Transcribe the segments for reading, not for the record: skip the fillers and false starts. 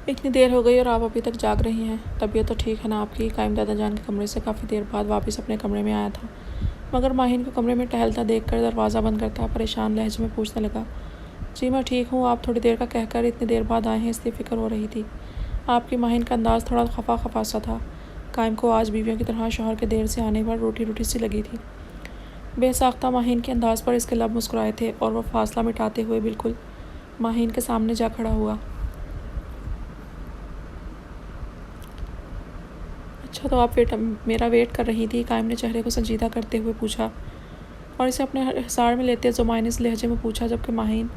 इतनी देर हो गई और आप अभी तक जाग रही हैं। तबीयत तो ठीक है ना आपकी? कायम दादा जान के कमरे से काफ़ी देर बाद वापस अपने कमरे में आया था, मगर माहिन को कमरे में टहलता देखकर दरवाज़ा बंद करता परेशान लहजे में पूछने लगा, जी मैं ठीक हूँ, आप थोड़ी देर का कहकर इतनी देर बाद आए हैं इसलिए फ़िक्र हो रही थी। आपकी माहिन का अंदाज़ थोड़ा खफा खफा सा था। कायम को आज बीवियों की तरह शौहर के देर से आने पर रूठी रूठी सी लगी थी। बेसाख्ता माहिन के अंदाज़ पर इसके लब मुस्कुराए थे और वह फासला मिटाते हुए बिल्कुल माहिन के सामने जा खड़ा हुआ। अच्छा तो आप मेरा वेट कर रही थी? कायम ने चेहरे को संजीदा करते हुए पूछा और इसे अपने हिसार में लेते ज़ुमाइनिस लहजे में पूछा, जबकि माहिन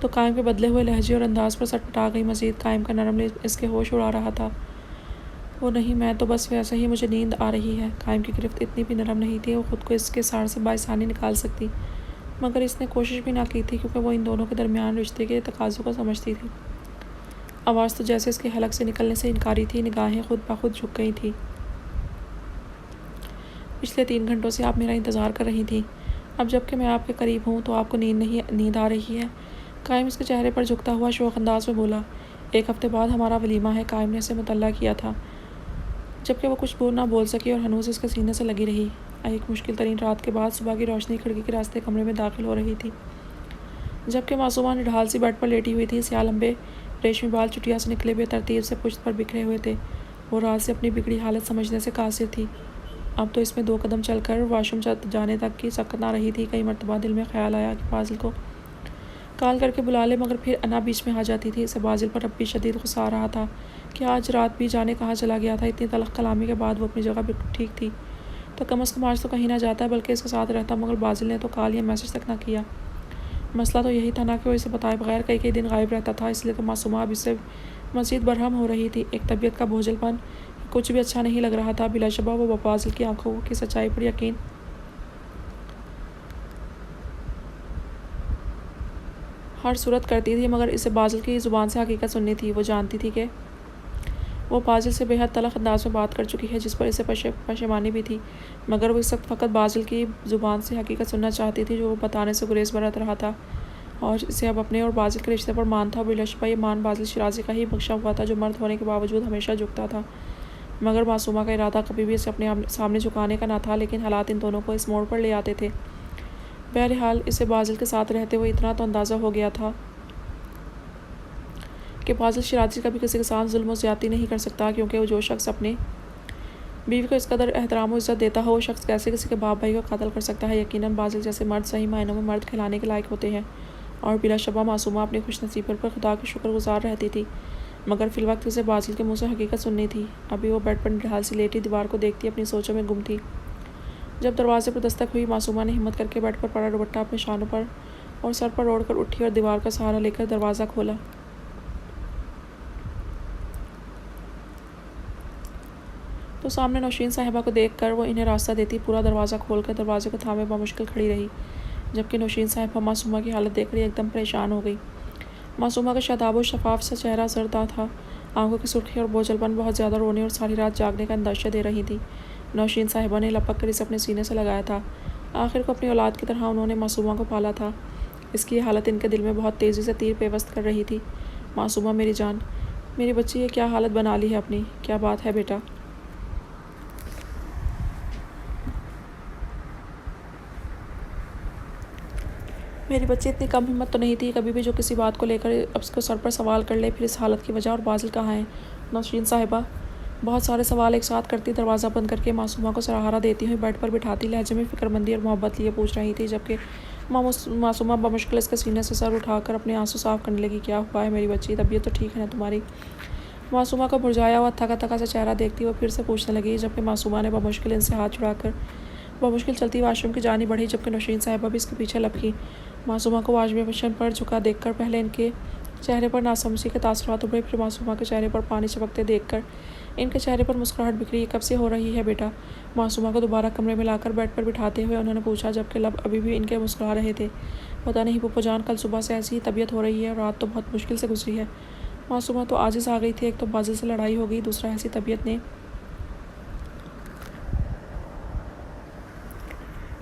तो कायम के बदले हुए लहजे और अंदाज़ पर सटपटा गई। मज़ीद कायम का नरम लिप इसके होश उड़ा रहा था। वो नहीं, मैं तो बस वैसे ही, मुझे नींद आ रही है। कायम की गिरफ्त इतनी भी नरम नहीं थी वो खुद को इसके सार से बासानी निकाल सकती, मगर इसने कोशिश भी ना की थी क्योंकि वो इन दोनों के दरमियान रिश्ते के तकाज़ों को समझती थी। आवाज़ तो जैसे इसके हलक से निकलने से इनकारी थी। निगाहें खुद ब खुद झुक गई थी। पिछले 3 घंटों से आप मेरा इंतज़ार कर रही थी। अब जबकि मैं आपके करीब हूँ तो आपको नींद आ रही है? कायम इसके चेहरे पर झुकता हुआ शौक अंदाज में बोला। 1 हफ्ते बाद हमारा वलीमा है। कायम ने इसे मुतल्ला किया था, जबकि वो कुछ ना बोल सकी और हनूस इसके सीने से लगी रही। एक मुश्किल तरीन रात के बाद सुबह की रोशनी खिड़की के रास्ते कमरे में दाखिल हो रही थी, जबकि मासूमा निढाल सी बेड पर लेटी हुई थी। स्याह लंबे रेशमी बाल चुटिया से निकले बेतरतीब से पुश्त पर बिखरे हुए थे। वो रात से अपनी बिगड़ी हालत समझने से कासिर थी। अब तो इसमें 2 कदम चलकर वाशरूम जाने तक की सकत ना रही थी। कई मरतबा दिल में ख्याल आया कि बाजिल को कॉल करके बुला ले, मगर फिर अना बीच में आ जाती थी। इसे बाजिल पर अब भी शदीद गुस्सा आ रहा था कि आज रात भी जाने कहाँ चला गया था। इतनी तलख कलामी के बाद वो अपनी जगह बिल्कुल ठीक थी, तो कम अज़ कम आज तो कहीं ना जाता बल्कि इसके साथ रहता। मगर बाजिल ने तो कॉल या मैसेज तक ना किया। मसला तो यही था ना कि वो इसे बताए बगैर कई कई दिन गायब रहता था। इसलिए तो मासूमा अब इससे मज़ीद बरहम हो रही थी। एक तबीयत का बोझलपन, कुछ भी अच्छा नहीं लग रहा था। बिलाशुबा वो बाजिल की आंखों की सच्चाई पर यकीन हर सूरत करती थी, मगर इसे बाजिल की ज़ुबान से हकीकत सुननी थी। वो जानती थी कि वो बाजिल से बेहद तलख अंदाज में बात कर चुकी है, जिस पर इसे पशेमानी भी थी, मगर वो इस वक्त फ़कत बाजिल की ज़ुबान से हकीकत सुनना चाहती थी जो वो बताने से गुरेज बरत रहा था। और इसे अब अपने और बाजिल के रिश्ते पर मान था। बिलाशुबा ये मान बाजिल शिराजी का ही बख्शा हुआ था, जो मर्द होने के बावजूद हमेशा झुकता था। मगर मासूमा का इरादा कभी भी इसे अपने सामने झुकाने का ना था, लेकिन हालात इन दोनों को इस मोड़ पर ले आते थे। बहरहाल इसे बाजिल के साथ रहते हुए इतना तो अंदाज़ा हो गया था कि बाजिल शिराजी कभी किसी के साथ जुल्म और ज़्यादती नहीं कर सकता, क्योंकि वो जो शख्स अपने बीवी को इस कदर एहतराम और इज़्ज़त देता हो, वो शख्स कैसे किसी के बाप भाई को कत्ल कर सकता है। यकीनन बाजिल जैसे मर्द सही मायनों में मर्द खिलाने के लायक होते हैं। और बिलाशुबा मासूमा अपनी खुशनसीबी पर खुदा की शुक्रगुजार रहती थी, मगर फ़िलवक्त उसे बाजिल के मुँह से हकीकत सुननी थी। अभी वो बेड पर निढाल सी लेटी दीवार को देखती अपनी सोचों में गुम थी। जब दरवाजे पर दस्तक हुई, मासूमा ने हिम्मत करके बेड पर पड़ा दुपट्टा अपने शानों पर और सर पर ओढ़कर उठी और दीवार का सहारा लेकर दरवाज़ा खोला। तो सामने नौशीन साहिबा को देखकर वो इन्हें रास्ता देती पूरा दरवाज़ा खोलकर दरवाजे को थामे बामुश्किल खड़ी रही, जबकि नौशीन साहिबा मासूमा की हालत देखकर एकदम परेशान हो गई। मासूमा का शादाब और शफाफ सा चेहरा सरदा था, आंखों की सुर्खी और बोझलपन बहुत ज़्यादा रोने और सारी रात जागने का अंदाज़ा दे रही थी। नौशीन साहिबा ने लपक कर इसे अपने सीने से लगाया था। आखिर को अपनी औलाद की तरह उन्होंने मासूमा को पाला था। इसकी हालत इनके दिल में बहुत तेज़ी से तीर पेवस्त कर रही थी। मासूमा मेरी जान, मेरी बच्ची, ये क्या हालत बना ली है अपनी? क्या बात है बेटा? मेरी बच्ची इतनी कम हिम्मत तो नहीं थी कभी भी जो किसी बात को लेकर अब उसको सर पर सवाल कर ले। फिर इस हालत की वजह और बाजिल कहाँ है? नौशीन साहिबा बहुत सारे सवाल एक साथ करती दरवाज़ा बंद करके मासूमा को सहारा देती हुई बेड पर बिठाती लहजे में फ़िक्रमंदी और मोहब्बत लिए पूछ रही थी, जबकि मासूमा बमुश्किल इसके सीने से सर उठाकर अपने आंसू साफ करने लगी। क्या हुआ है मेरी बच्ची? तबीयत तो ठीक है ना तुम्हारी? मासूमा का मुरझाया हुआ थका थका सा चेहरा देखती वो फिर से पूछने लगी, जबकि मासूमा ने बमुश्किल इनसे हाथ छुड़ाकर बमुश्किल चलती वाशरूम की जानी बढ़ी, जबकि नौशीन साहिबा भी इसके पीछे लपकी। मासूमा को वाशबे बेसिन पर झुका देखकर पहले इनके चेहरे पर नासमझी के तासुरात उभरे, फिर मासूमा के चेहरे पर पानी चपकते देखकर इनके चेहरे पर मुस्कुराहट बिखरी। ये कब से हो रही है बेटा? मासूमा को दोबारा कमरे में लाकर बेड पर बिठाते हुए उन्होंने पूछा, जबकि लब अभी भी इनके मुस्कुरा रहे थे। पता नहीं पुप्पो जान, कल सुबह से ऐसी ही तबीयत हो रही है। रात तो बहुत मुश्किल से गुजरी है। मासूमा तो आजिज़ आ गई थी। एक तो बाजिल से लड़ाई हो गई, दूसरा ऐसी तबीयत ने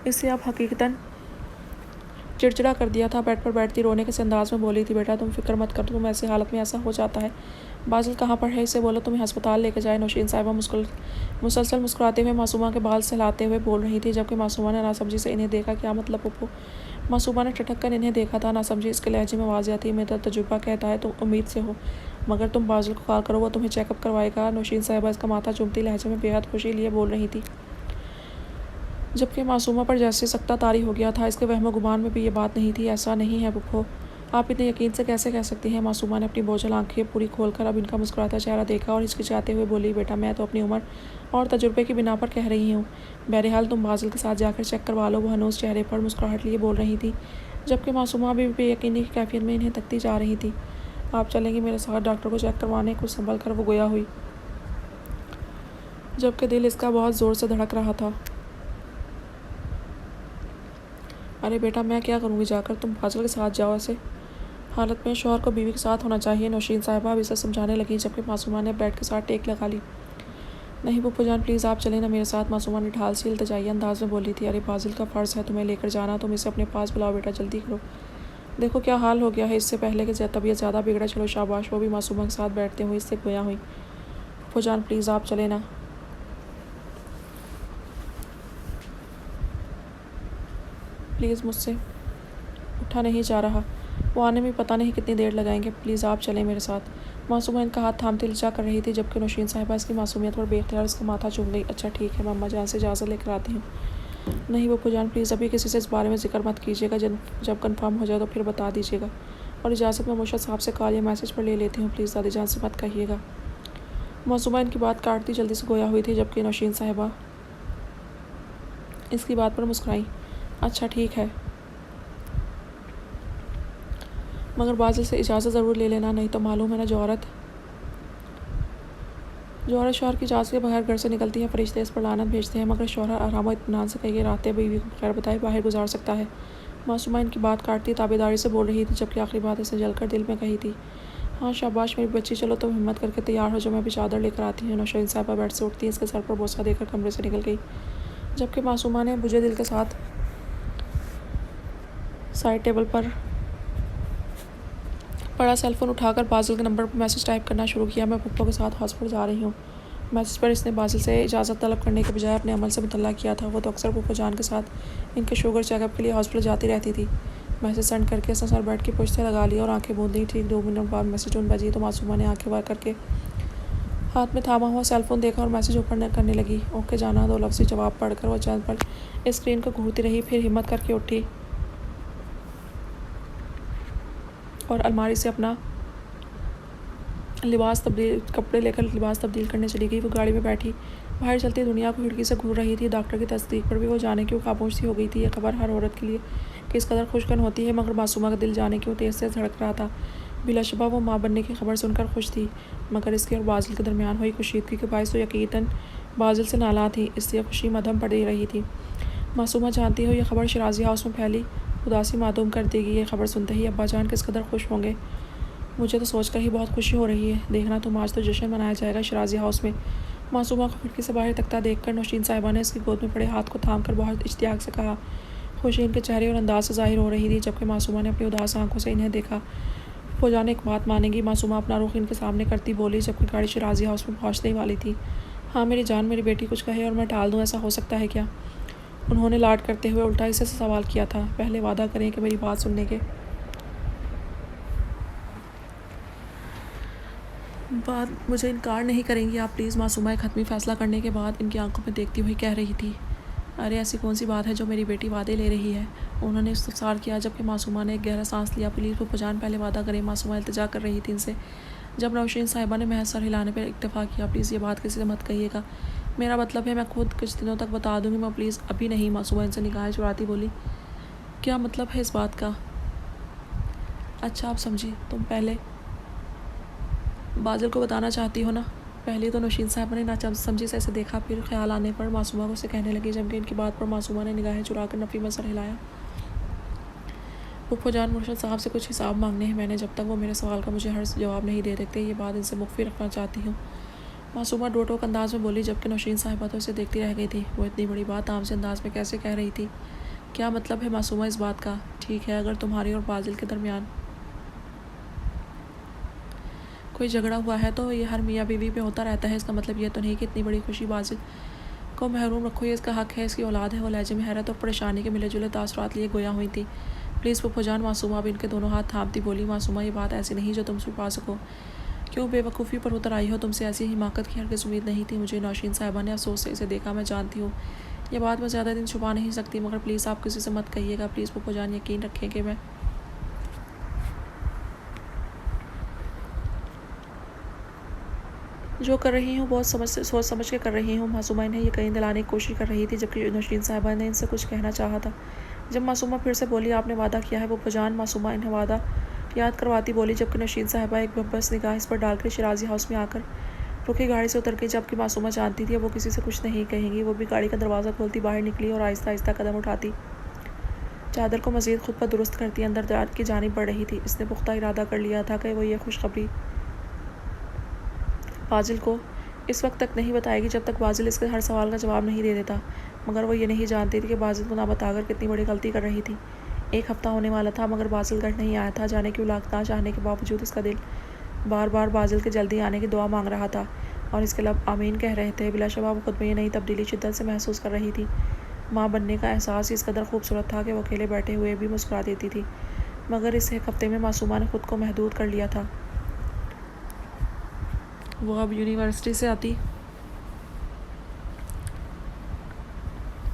इससे अब हकीकतन चिड़चिड़ा कर दिया था। बेड पर बैठती रोने के अंदाज में बोली थी, बेटा तुम फिक्र मत करो, तुम ऐसी हालत में ऐसा हो जाता है। बाजिल कहाँ पर है, इसे बोलो तुम्हें अस्पताल लेकर जाए। नौशीन साहिबा मुसलसल मुस्कुराते हुए मासूमा के बाल सहलाते हुए बोल रही थी, जबकि मासूमा ने नासमझी से इन्हें देखा। क्या मतलब पुप्पो? मासूमा ने ठटक कर इन्हें देखा था। नासमझी इसके लहजे में वाज़ थी, मेरा तजुर्बा कहता है तुम उम्मीद से हो, मगर तुम बाजिल को कॉल करो, वो तुम्हें चेकअप करवाएगा। नौशीन साहिबा इसका माथा चूमती लहजे में बेहद खुशी लिए बोल रही थी, जबकि मासूमा पर जैसे सख्ता तारी हो गया था। इसके वहम गुमान में भी ये बात नहीं थी। ऐसा नहीं है पुप्पो, आप इतने यकीन से कैसे कह सकती हैं? मासूमा ने अपनी बोझल आंखें पूरी खोलकर अब इनका मुस्कुराता चेहरा देखा और हिचकिचाते हुए बोली, बेटा मैं तो अपनी उम्र और तजुर्बे की बिना पर कह रही हूँ। बहरहाल तुम बाजिल के साथ जाकर चेक करवा लो। वह हनूस चेहरे पर मुस्कुराहट लिए बोल रही थी, जबकि मासूमा भी बेयकीनी की कैफियत में इन्हें तकती जा रही थी। आप चलेंगी मेरे साथ डॉक्टर को चेक करवाने? कुछ संभल कर वो गोया हुई, जबकि दिल इसका बहुत ज़ोर से धड़क रहा था। अरे बेटा मैं क्या करूँगी जाकर, तुम बाजिल के साथ जाओ। ऐसे हालत में शौहर को बीवी के साथ होना चाहिए। नौशीन साहिबा अब इसे समझाने लगी, जबकि मासूमा ने बेड के साथ टेक लगा ली। नहीं पुप्पो जान प्लीज़ आप चलें ना मेरे साथ, मासूमा ने ढाल सी इल्तिजाई अंदाज में बोली थी। अरे बाजिल का फ़र्ज़ है तुम्हें लेकर जाना, तुम इसे अपने पास बुलाओ बेटा, जल्दी करो, देखो क्या हाल हो गया है। इससे पहले कि तबीयत ज़्यादा बिगड़ा। चलो शाबाश। वो भी मासूमा के साथ बैठते हुए इससे गोया हुई। पुप्पो जान प्लीज़ आप चले ना, प्लीज़ मुझसे उठा नहीं जा रहा, वो आने में पता नहीं कितनी देर लगाएंगे, प्लीज़ आप चलें मेरे साथ। मासूमा इनका हाथ थामती लचा कर रही थी, जबकि नौशीन साहिबा इसकी मासूमियत पर बेख्तियार इसका माथा चूम गई। अच्छा ठीक है, मम्मा जान से इजाज़त लेकर आती हूँ। नहीं पुप्पो जान प्लीज़ अभी किसी से इस बारे में जिक्र मत कीजिएगा, जब कन्फर्म हो जाए तो फिर बता दीजिएगा। और इजाज़त मैं मुर्शद साहब से कॉल या मैसेज पर ले लेती हूँ, प्लीज़ दादी जान से मत कहिएगा। मासूमा इनकी बात काटती जल्दी से गोया हुई थी, जबकि नौशीन साहिबा इसकी बात पर मुस्कुराई। अच्छा ठीक है, मगर बाजिल से इजाज़त ज़रूर ले लेना, नहीं तो मालूम है ना जो औरत शौहर की इजाज़त के बगैर घर से निकलती है, फरिश्ते इस पर लानत भेजते हैं, मगर शौहर आराम और इत्मीनान से कई रातें बीवी को खैर बताए बाहर गुजार सकता है। मासूमा इनकी बात काटती ताबेदारी से बोल रही थी, जबकि आखिरी बात इसने जलकर दिल में कही थी। हाँ शाबाश मेरी बच्ची, चलो तुम हिम्मत करके तैयार हो जाओ, मैं भी चादर लेकर आती हूँ। नौशीन साहिबा बेड से उठती इसके सर पर बोसा देकर कमरे से निकल गई, जबकि मासूमा ने बुझे दिल के साथ साइड टेबल पर पड़ा सेलफोन उठाकर बाजिल के नंबर पर मैसेज टाइप करना शुरू किया। मैं पुप्पो के साथ हॉस्पिटल जा रही हूँ। मैसेज पर इसने बाजिल से इजाज़त तलब करने के बजाय अपने अमल से मुतल्ला किया था। वो तो अक्सर पुप्पो जान के साथ इनके शुगर चेकअप के लिए हॉस्पिटल जाती रहती थी। मैसेज सेंड करके इसने सर बैठ की पुश्ते लगा लिया और आंखें बूंद दी। ठीक 2 मिनट बाद मैसेज उन बजी तो मासूमा ने आंखें वार करके हाथ में थामा हुआ सेलफोन देखा और मैसेज ओपन करने लगी। ओके जाना 2 लफ्ज़ी जवाब पढ़कर वो चंद पल स्क्रीन को घूरती रही, फिर हिम्मत करके उठी और अलमारी से अपना कपड़े लेकर लिबास तब्दील करने चली गई। वो गाड़ी में बैठी बाहर चलती दुनिया को खिड़की से घूर रही थी। डॉक्टर की तस्दीक पर भी वो जाने क्यों खामोश सी हो गई थी। यह खबर हर औरत के लिए किस कदर खुशकन होती है, मगर मासूमा का दिल जाने क्यों तेज़ से धड़क रहा था। बिलाशुबा वो माँ बनने की खबर सुनकर खुश थी, मगर इसके और बाजिल के दरमियान हुई कुशीदगी के बायस तो यकीनन बाजिल से नाला थी, इसलिए खुशी मध्यम पड़ रही थी। मासूमा जानती हो यह खबर शराजी हाउस में फैली उदासी मासूम कर देगी। ये खबर सुनते ही अब्बा जान किस कदर खुश होंगे, मुझे तो सोचकर ही बहुत खुशी हो रही है। देखना तुम आज तो जश्न मनाया जाएगा शराजी हाउस में। मासूमा को खिड़की से बाहर तकता देखकर नौशीन साहिबा ने इसकी गोद में पड़े हाथ को थामकर बहुत इश्तियाक से कहा। खुशी इनके चेहरे और अंदाज से जाहिर हो रही थी, जबकि मासूमा ने अपनी उदास आंखों से इन्हें देखा। हो जाने एक बात मानेगी, मासूमा अपना रुख इनके सामने करती बोली, जबकि गाड़ी शराजी हाउस में पहुँचने वाली थी। हाँ मेरी जान, मेरी बेटी कुछ कहे और मैं टाल दूँ, ऐसा हो सकता है क्या? उन्होंने लाड करते हुए उल्टा इसे सवाल किया था। पहले वादा करें कि मेरी बात सुनने के बाद मुझे इनकार नहीं करेंगी आप प्लीज़, मासूमा एक हतमी फ़ैसला करने के बाद इनकी आंखों में देखती हुई कह रही थी। अरे ऐसी कौन सी बात है जो मेरी बेटी वादे ले रही है? उन्होंने इस्तफसार किया, जबकि मासूमा ने एक गहरा सांस लिया। प्लीज़ पुप्पो जान पहले वादा करें, मासूमा इल्तिजा कर रही थी इनसे। जब नौशीन साहिबा ने महज सर हिलाने पर इक्तफा किया। प्लीज़ ये बात किसी से मत कहिएगा, मेरा मतलब है मैं खुद कुछ दिनों तक बता दूंगी, मैं प्लीज़ अभी नहीं। मासूमा इनसे निगाहें चुराती बोली, क्या मतलब है इस बात का? अच्छा आप समझी, तुम पहले बाजिल को बताना चाहती हो ना? पहले तो नौशीन साहब ने ना समझी से ऐसे देखा, फिर ख्याल आने पर मासूमा को उसे कहने लगी, जबकि इनकी बात पर मासूमा ने निगाहें चुराकर नफ़ी में सर हिलाया। पुप्पो जान मुर्शद साहब से कुछ हिसाब मांगने हैं मैंने, जब तक वो मेरे सवाल का मुझे हर जवाब नहीं दे देते ये बात इनसे मुख्फी रखना चाहती हूँ। मासूमा डोटोक अंदाज में बोली, जबकि नौशीन साहिबा तो इसे देखती रह गई थी। वो इतनी बड़ी बात आम से अंदाज में कैसे कह रही थी? क्या मतलब है मासूमा इस बात का? ठीक है, अगर तुम्हारी और बाजिल के दरमियान कोई झगड़ा हुआ है तो ये हर मियाँ बीवी में होता रहता है। इसका मतलब ये तो नहीं कि इतनी बड़ी खुशी बाजिल को महरूम रखो, ये इसका हक है, इसकी औलाद है। वो लहजे में हैरत और परेशानी के मिले जुले तासुरात लिए गोया हुई थी। प्लीज़ फूफाजान, मासूमा अब इनके दोनों हाथ थामती बोली। मासूमा, ये बात ऐसी नहीं जो तुम छुपा सको। क्यों बेवकूफ़ी पर उतर आई हो? तुमसे ऐसी हिमाकत की हरगिज़ उम्मीद नहीं थी मुझे। नौशीन साहिबा ने अफसोस से इसे देखा। मैं जानती हूँ ये बात मैं ज़्यादा दिन छुपा नहीं सकती, मगर प्लीज़ आप किसी से मत कहिएगा। प्लीज़ फूफाजान, यकीन रखें कि मैं जो कर रही हूँ बहुत सोच समझ के कर रही हूँ। मासूमा इन्हें यकीन दिलाने की कोशिश कर रही थी, जबकि नौशीन साहिबा ने इनसे कुछ कहना चाहा था। जब मासूमा फिर से बोली, आपने वादा किया है फूफाजान। मासूमा इन्हें वादा याद करवाती बोली, जबकि नौशीन साहिबा एक बस निगाह इस पर डालकर शिराजी हाउस में आकर रुकी गाड़ी से उतर गई। जबकि मासूमा जानती थी अब वो किसी से कुछ नहीं कहेंगी। वो भी गाड़ी का दरवाज़ा खोलती बाहर निकली और आहिस्ता आहिस्ता कदम उठाती चादर को मज़ीद खुद पर दुरुस्त करती अंदर की जानिब बढ़ रही थी। इसने पुख्ता इरादा कर लिया था कि वो ये खुशखबरी बाजिल को इस वक्त तक नहीं बताएगी जब तक बाजिल इसके हर सवाल का जवाब नहीं दे देता। मगर वो ये नहीं जानती थी कि बाजिल को ना बताकर कितनी बड़ी गलती कर रही थी। एक हफ्ता होने वाला था मगर बाजिल घर नहीं आया था। जाने की ना चाहने के बावजूद इसका दिल बार बार बाजिल के जल्दी आने की दुआ मांग रहा था और इसके लब आमीन कह रहे थे। बिलाशुबा वो खुद में ये नई तब्दीली शिद्दत से महसूस कर रही थी। माँ बनने का एहसास इस कदर खूबसूरत था कि वो अकेले बैठे हुए भी मुस्कुरा देती थी। मगर इस एक हफ्ते में मासूमा ने खुद को महदूद कर लिया था। वो अब यूनिवर्सिटी से आती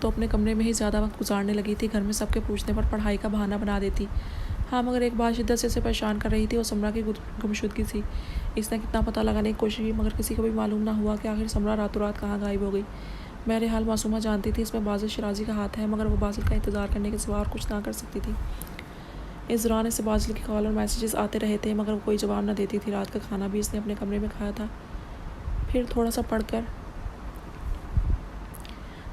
तो अपने कमरे में ही ज़्यादा वक्त गुजारने लगी थी। घर में सबके पूछने पर पढ़ाई का बहाना बना देती। हाँ, मगर एक बात शिद्दत से इसे परेशान कर रही थी, वो समरा की गुमशुदगी थी। इसने कितना पता लगाने की कोशिश की मगर किसी को भी मालूम ना हुआ कि आखिर समरा रातों रात कहाँ गायब हो गई। बहरहाल मासूमा जानती थी इसमें बाजिल शिराजी का हाथ है, मगर वो बाजिल का इंतज़ार करने के सिवा और कुछ ना कर सकती थी। इस दौरान इसे बाजिल की कॉल और मैसेजेस आते रहे थे मगर वो कोई जवाब न देती थी। रात का खाना भी इसने अपने कमरे में खाया था। फिर थोड़ा सा पढ़कर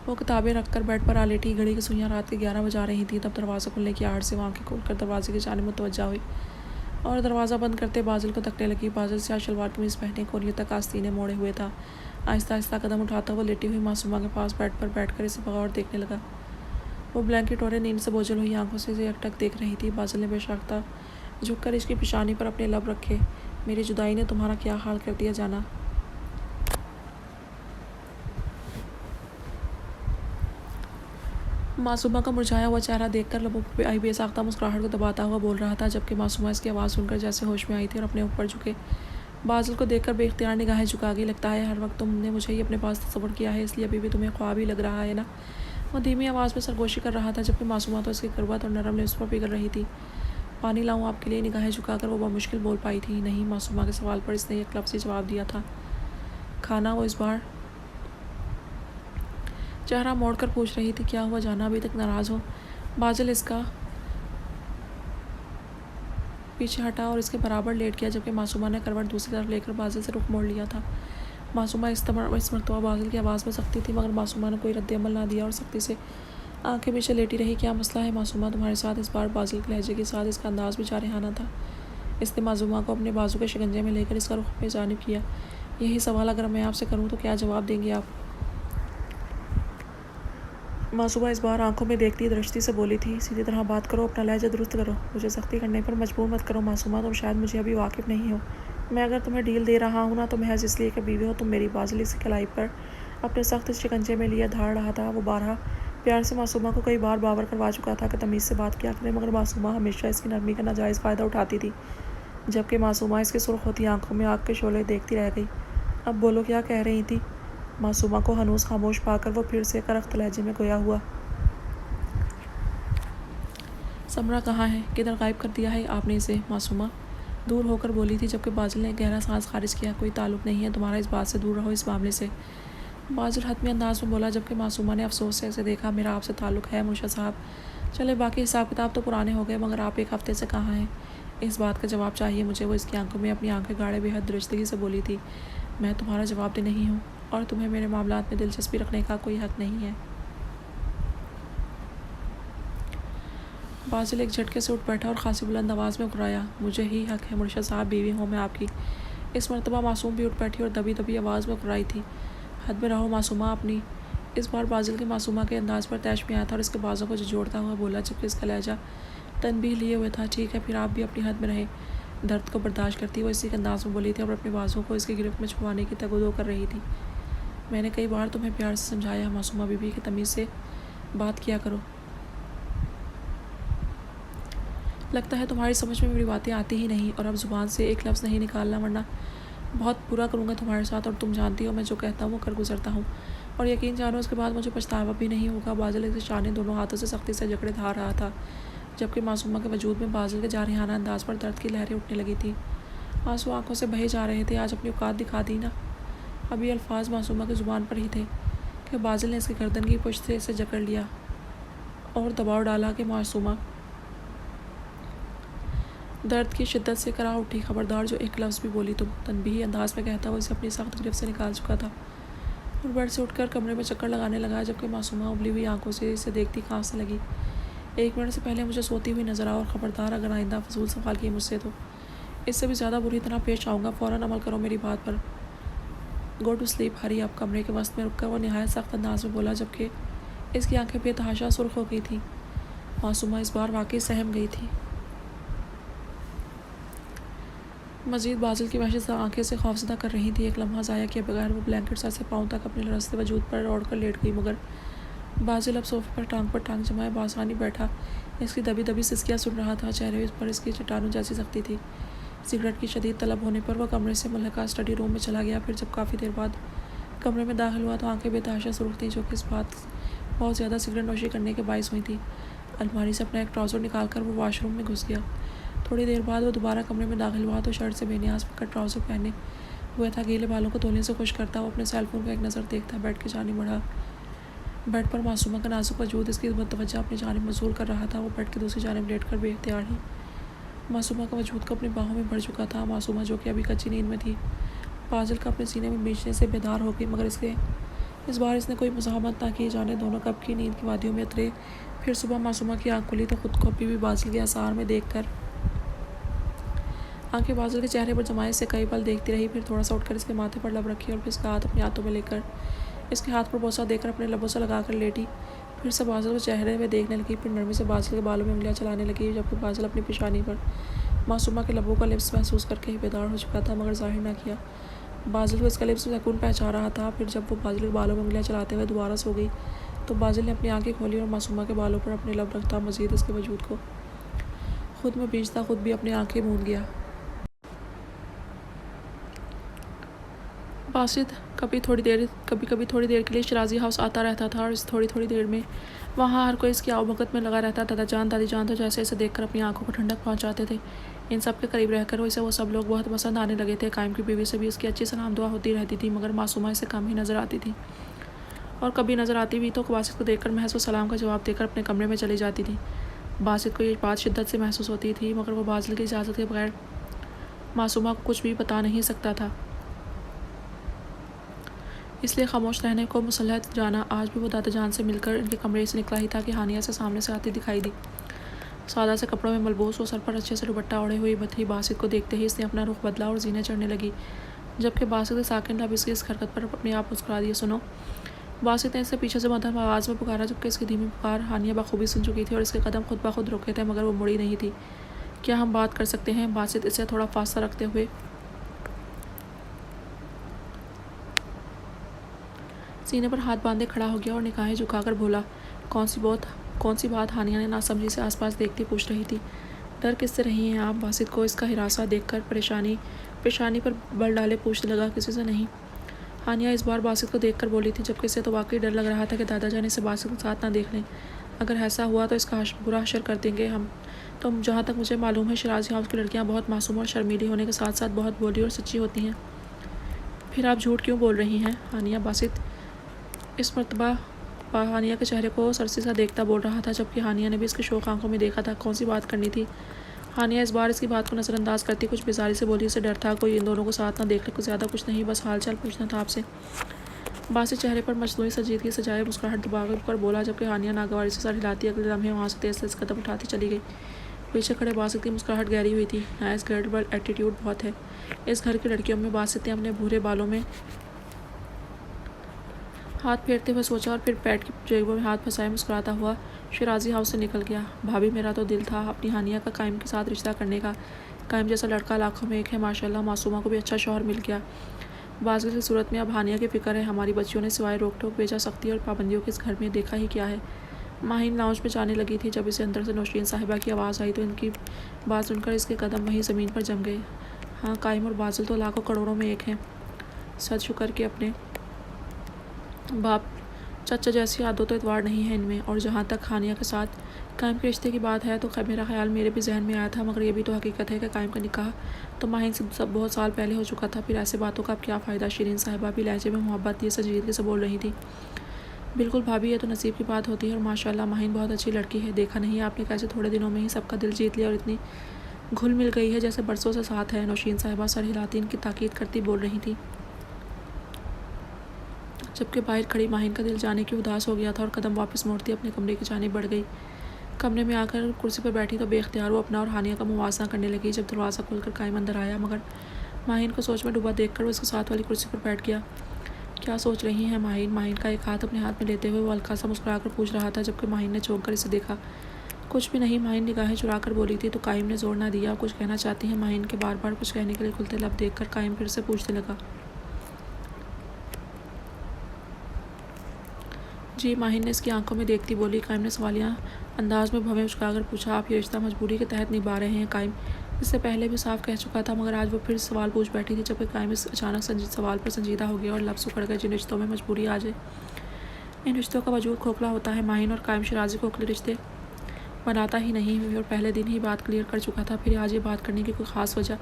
वो किताबें रखकर बेड पर आ लेटी। घड़ी की सुइयां रात के 11 बजा रही थी। तब दरवाज़ा खुलने की आहट से वो आंखें खोलकर दरवाजे की जानिब मुतवज्जा हुई और दरवाज़ा बंद करते बाजिल को तकने लगी। बाजिल से शलवार कमीज़ पहने कोनियों तक आस्तीने मोड़े हुए था। आहिस्ता आहिस्ता कदम उठाता हुआ लेटी हुई मासूमा के पास बेड पर बैठकर इसे बगौर देखने लगा। वो ब्लैंकेट और नींद से बोझल हुई आंखों से इसे एकटक देख रही थी। बाजिल ने बेशर्ता झुककर इसकी पेशानी पर अपने लब रखे। मेरी जुदाई ने तुम्हारा क्या हाल कर दिया जाना। मासूमा का मुरझाया हुआ चेहरा देखकर लबों पर आई बेसाख्ता मुस्कुराहट को दबाता हुआ बोल रहा था, जबकि मासूमा इसकी आवाज़ सुनकर जैसे होश में आई थी और अपने ऊपर झुके बाजिल को देखकर बेख्तियार निगाहें झुका गई। लगता है हर वक्त तुमने मुझे ही अपने पास तस्वर किया है, इसलिए अभी भी तुम्हें ख्वाब ही लग रहा है ना। वो धीमी आवाज़ में सरगोशी कर रहा था, जबकि मासूमा तो इसकी करवत और नरम लिप्स पर पिघल रही थी। पानी लाऊं आपके लिए? निगाहें झुकाकर वो मुश्किल बोल पाई थी। नहीं। मासूमा के सवाल पर इसने एक लफ्ज़ जवाब दिया था। खाना? वो इस बार चेहरा मोड़कर पूछ रही थी। क्या हुआ जाना, अभी तक नाराज़ हो? बाजिल इसका पीछे हटा और इसके बराबर लेट गया, जबकि मासूमा ने करवट दूसरी तरफ लेकर बाजिल से रुख मोड़ लिया था। मासूमा इस मरतबा बाजिल की आवाज़ में सख्ती थी, मगर मासूमा ने कोई रद्द अमल ना दिया और सख्ती से आंखें पीछे लेटी रही। क्या मसला है मासूमा तुम्हारे साथ? इस बार बाजिल के लहजे के साथ इसका अंदाज भी जारहाना था। इसने मासूमा को अपने बाजू के शिकंजे में लेकर इसका रुख पे जानिब किया। यही सवाल अगर मैं आपसे करूँ तो क्या जवाब देंगे आप? मासूमा इस बार आंखों में देखती दृष्टि से बोली थी। सीधी तरह बात करो, अपना लहजा दुरुस्त करो, मुझे सख्ती करने पर मजबूर मत करो। मासूमा, तुम शायद मुझे अभी वाकिफ़ नहीं हो। मैं अगर तुम्हें डील दे रहा हूँ ना तो महज इसलिए कि बीवी हो तुम मेरी। बाजिल इसी कलाई पर अपने सख्त शिकंजे में लिए धाड़ रहा था। वो बारहा प्यार से मासूमा को कई बार बावर करवा चुका था कि तमीज़ से बात किया करें, मगर मासूमा हमेशा इसकी नरमी का नाजायज़ फ़ायदा उठाती थी। जबकि मासूमा इसके सुर्ख होती आंखों में आग के शोले देखती रह गई। अब बोलो, क्या कह रही थी? मासूमा को हनूस खामोश पाकर वो फिर से करख्त लहजे में गोया हुआ। समरा कहाँ है? किधर गायब कर दिया है आपने इसे? मासूमा दूर होकर बोली थी, जबकि बाजिल ने गहरा सांस खारिज किया। कोई ताल्लुक़ नहीं है तुम्हारा, इस बात से दूर रहो, इस मामले से। बाजिल हतमी अंदाज में बोला, जबकि मासूमा ने अफसोस से इसे देखा। मेरा आपसे ताल्लुक़ है मुर्शद साहब। चले बाकी हिसाब किताब तो पुराने हो गए, मगर आप एक हफ्ते से कहाँ हैं? इस बात का जवाब चाहिए मुझे। वो इसकी आंखों में अपनी आंखें गाड़े बेहद दुरुस्तगी से बोली थी। मैं तुम्हारा जवाब दे नहीं हूँ और तुम्हें मेरे मामलात में दिलचस्पी रखने का कोई हक़ नहीं है। बाजिल एक झटके से उठ बैठा और खासी बुलंद आवाज़ में उकराया। मुझे ही हक़ है मुर्शद साहब, बीवी हूँ मैं आपकी। इस मरतबा मासूम भी उठ बैठी और दबी दबी आवाज़ में उकराई थी। हद में रहो मासूमा अपनी। इस बार बाजिल के मासूमा के अंदाज़ पर तैश में आया था और इसके बाजों को जोड़ता हुआ बोला, जबकि इसका लहजा तनबीह लिए हुए था। ठीक है, फिर आप भी अपनी हद में रहें। दर्द को बर्दाश्त करती वो इसी के अंदाज में बोली थी और अपने बाजुओं को इसकी गिरफ्त में छुपाने की तगदो कर रही थी। मैंने कई बार तुम्हें प्यार से समझाया मासूमा बीबी की तमीज़ से बात किया करो। लगता है तुम्हारी समझ में मेरी बातें आती ही नहीं और अब ज़ुबान से एक लफ्ज़ नहीं निकालना, वरना बहुत बुरा करूँगा तुम्हारे साथ। और तुम जानती हो मैं जो कहता हूँ वो कर गुजरता हूँ, और यकीन जानो उसके बाद मुझे पछतावा भी नहीं होगा। बादल के शाने दोनों हाथों से सख्ती से जकड़े धार रहा था, जबकि मासूमा के वजूद में बादल के जारहाना अंदाज पर दर्द की लहरें उठने लगी थी। आंसू आंखों से बहे जा रहे थे। आज अपनी औकात दिखा दी ना। अभी अल्फाज मासूमा की ज़ुबान पर ही थे कि बादल ने इसकी गर्दन की पुश्त से जकड़ लिया और दबाव डाला कि मासूमा दर्द की शिद्दत से करा उठी। खबरदार, जो एक लफ्ज़ भी बोली तुम, तनबीही अंदाज में कहता वो इसे अपनी सख्त गिरफ्त से निकाल चुका था और बेड से उठकर कमरे में चक्कर लगाने लगा, जबकि मासूमा उबली हुई आंखों से इसे देखती खांसने लगी। 1 मिनट से पहले मुझे सोती हुई नजर आओ और ख़बरदार अगर आइंदा फजूल सवाल किए मुझसे तो इससे भी ज़्यादा बुरी तरह पेश आऊँगा। फ़ौरन अमल करो मेरी बात पर। गो टू स्लीप हरी। अब कमरे के वस्त में रुककर वो नहायत सख्त अंदाज में बोला, जबकि इसकी आंखें बेतहाशा सुर्ख हो गई थी। मासूमा इस बार वाकई सहम गई थी। मजीद बादल की वहशत से आंखें से खौफजदा कर रही थी। एक लम्हा ज़ाया किए बगैर वो ब्लैंकेट सर से पाँव तक अपने लरसते वजूद पर ओढ़ कर लेट गई, मगर बादल अब सोफे पर टांग जमाए बासानी बैठा इसकी दबी दबी सिसकियाँ सुन रहा था। चेहरे पर इसकी चट्टानों जैसी सख्ती थी। सिगरेट की शदीद तलब होने पर वह कमरे से मुल्हका स्टडी रूम में चला गया। फिर जब काफ़ी देर बाद कमरे में दाखिल हुआ तो आंखें बेतहाशा सुर्ख थी, जो कि इस बात बहुत ज़्यादा सिगरेट नोशी करने के बायस हुई थी। अलमारी से अपना एक ट्राउज़र निकाल कर वो वॉशरूम में घुस गया। थोड़ी देर बाद वो दोबारा कमरे में दाखिल हुआ तो शर्ट से बेनियाज का ट्राउज़र पहने हुए था। गीले बालों को तौलिए से खुश करता वो अपने सेलफोन को एक नज़र देखता बेड की जानिब बढ़ा। बेड पर मासूमा का नाजुक वजूद इसकी मुतवज्जा अपनी जानिब मसूल कर रहा था। वो बेड की दूसरी जानिब लेट कर बेख्तियार ही मासूमा का वजूद को अपनी बाहों में भर चुका था। मासूमा, जो कि अभी कच्ची नींद में थी, बादल का अपने सीने में बीचने से बेदार हो गई, मगर इस बार इसने कोई मुज़ाहमत ना की। जाने दोनों कब की नींद की वादियों में उतरे। फिर सुबह मासूमा की आँख खुली तो खुद को अभी भी बादल के आसार में देख कर आंखें बादल के चेहरे पर जमाए से कई पल देखती रही। फिर थोड़ा सा उठकर इसके माथे पर लब रखी और फिर इसका हाथ अपने हाथों में लेकर इसके हाथ पर बोसा देकर अपने लबों से लगा कर लेटी। फिर से बादल को चेहरे में देखने लगी। फिर नरमी से बादल के बालों में उंगलियां चलाने लगी, जबकि बादल अपनी पेशानी पर मासूमा के लबों का लिप्स महसूस करके ही बेदार हो चुका था, मगर जाहिर ना किया। बादल को इसका लिप्स सुकून पहचान रहा था। फिर जब वो बादल के बालों में उंगलियां चलाते हुए दोबारा सो गई तो बादल ने अपनी आंखें खोली और मासूमा के बालों पर अपने लब रखता मजीद इसके वजूद को खुद में बींचता खुद भी अपनी आंखें मूंद गया। बासित कभी कभी थोड़ी देर के लिए शराजी हाउस आता रहता था और इस थोड़ी देर में वहाँ हर कोई इसकी आवभगत में लगा रहता। दादी जान तो जैसे इसे देखकर अपनी आंखों को ठंडक पहुँचाते थे। इन सब के करीब रहकर वो सब लोग बहुत पसंद आने लगे थे। कायम की बीवी से भी इसकी अच्छी सलाम दुआ होती रहती थी, मगर मासूमा इसे कम ही नज़र आती थी, और कभी नज़र आती भी तो बासित को देखकर महज वो सलाम का जवाब देकर अपने कमरे में चली जाती थी। बासित को ये बात शिद्दत से महसूस होती थी, मगर वो बादल की इजाज़त के बगैर मासूमा को कुछ भी बता नहीं सकता था, इसलिए खामोश रहने को मुसल्लत जाना। आज भी वो दादा जान से मिलकर इनके कमरे से निकला ही था कि हानिया से सामने से आती दिखाई दी। सादा से कपड़ों में मलबूस और सर पर अच्छे से दुपट्टा ओढ़े हुई थी। बासित को देखते ही इसने अपना रुख बदला और जीने चढ़ने लगी, जबकि बासित के साकिन लब इसकी इस हरकत पर अपने आप मुस्कुरा दिए। सुनो, बासित ने इसे पीछे से मध्यम आवाज़ में पुकारा, जबकि इसकी धीमी पुकार हानिया बखूबी सुन चुकी थी और इसके कदम खुद ब खुद रुके थे, मगर वो मुड़ी नहीं थी। क्या हम बात कर सकते हैं? बासित इसे थोड़ा फासला रखते हुए सीने पर हाथ बांधे खड़ा हो गया और निगाहें झुकाकर बोला, कौन सी बात? हानिया ने नासमझी से आसपास देखती पूछ रही थी। डर किससे रही हैं आप? बासित को इसका हिरासा देखकर पेशानी पर बल डाले पूछने लगा। किसी से नहीं, हानिया इस बार बासित को देखकर बोली थी, जबकि इसे तो वाकई डर लग रहा था कि दादाजान इसे बासित के साथ ना देख लें। अगर ऐसा हुआ तो इसका बुरा हशर कर देंगे हम। तो जहाँ तक मुझे मालूम है शराजी हाउस की लड़कियाँ बहुत मासूम और शर्मीली होने के साथ साथ बहुत भोली और सच्ची होती हैं। फिर आप झूठ क्यों बोल रही हैं? हानिया बासित इस मरतबा हानिया के चेहरे को सरसी सा देखता बोल रहा था, जबकि हानिया ने भी इसकी शौक आंखों में देखा था। कौन सी बात करनी थी? हानिया इस बार इसकी बात को नज़रअंदाज करती कुछ बेजारी से बोली। उसे डर था कोई इन दोनों को साथ ना देखने को, ज़्यादा कुछ नहीं, बस हाल चाल पूछना था आपसे। बासित चेहरे पर मजनूई संजीदगी सजाए मुस्कुराहट दबा कर बोला, जबकि हानिया नागवारी से सर हिलाती अगले लम्हे वहाँ से तेज कदम उठाती चली गई। पीछे खड़े बासित की मुस्कुराहट गहरी हुई थी। नाइस गर्ल, एटीट्यूड बहुत है इस घर की लड़कियों में। बासित ने अपने भूरे बालों में हाथ फेरते हुए सोचा और फिर पैट की जेबों में हाथ फंसाए मुस्कुराता हुआ शिराजी हाउस से निकल गया। भाभी, मेरा तो दिल था अपनी हानिया का कायम के साथ रिश्ता करने का। कायम जैसा लड़का लाखों में एक है माशाल्लाह। मासूमा को भी अच्छा शौहर मिल गया। बाज़िल की सूरत में अब हानिया की फ़िक्र है। हमारी बच्चियों ने सिवाय रोक टोक बेजा सख्ती और पाबंदियों के इस घर में देखा ही क्या है। माहिन लाउंज में जाने लगी थी जब इसे अंदर से नौशीन साहिबा की आवाज़ आई तो इनकी बात सुनकर इसके कदम वहीं ज़मीन पर जम गए। हाँ, कायम और बाज़िल तो लाखों करोड़ों में एक हैं। सद शुक्र के अपने बाप चाचा जैसी आदत तो इतवार नहीं है इनमें। और जहाँ तक हानिया के साथ कायम के रिश्ते की बात है तो मेरा ख्याल मेरे भी जहन में आया था, मगर ये भी तो हकीकत है कि कायम का निकाह तो माहिन से सब बहुत साल पहले हो चुका था। फिर ऐसे बातों का अब क्या फ़ायदा। शिरीन साहिबा भी लहजे में मोहब्बत ये संजीदगी से बोल रही थी। बिल्कुल भाभी, ये तो नसीब की बात होती है। और माशाल्लाह माहिन बहुत अच्छी लड़की है। देखा नहीं आपने कैसे थोड़े दिनों में ही सबका दिल जीत लिया और इतनी घुल मिल गई है जैसे बरसों से साथ है। नौशीन साहिबा सर हिलाती इनकी ताकीद करती बोल रही थी, जबकि बाहर खड़ी माहिन का दिल जाने की उदास हो गया था और कदम वापस मोड़ती अपने कमरे की जानिब बढ़ गई। कमरे में आकर कुर्सी पर बैठी तो बेख्तियार वो अपना और हानिया का मुवाजना करने लगी। जब दरवाज़ा खोलकर कायम अंदर आया, मगर माहिन को सोच में डूबा देखकर वो इसके साथ वाली कुर्सी पर बैठ गया। क्या सोच रही हैं माहिन? माहिन का एक हाथ अपने हाथ में लेते हुए वो हल्का सा मुस्कुराकर पूछ रहा था, जबकि माहिन ने चौंक कर इसे देखा। कुछ भी नहीं, माहिन निगाहें चुरा कर बोली थी। तो कायम ने जोर ना दिया। कुछ कहना चाहती हैं माहिन के बार बार कुछ कहने के लिए खुलते लब देखकर कायम फिर से पूछने लगा। जी, माहिन ने इसकी आंखों में देखती बोली। कायम ने सवालिया अंदाज में भवें उचकाकर पूछा, आप ये रिश्ता मजबूरी के तहत निभा रहे हैं? कायम इससे पहले भी साफ कह चुका था, मगर आज वो फिर सवाल पूछ बैठी थी, जबकि कायम इस अचानक सवाल पर संजीदा हो गया और लफ्ज़ उखड़ गए। जिन रिश्तों में मजबूरी आ जाए इन रिश्तों का वजूद खोखला होता है। माहिन और कायम शिराजी खोखले रिश्ते बनाता ही नहीं हुई और पहले दिन ही बात क्लियर कर चुका था। फिर आज ये बात करने की कोई ख़ास वजह?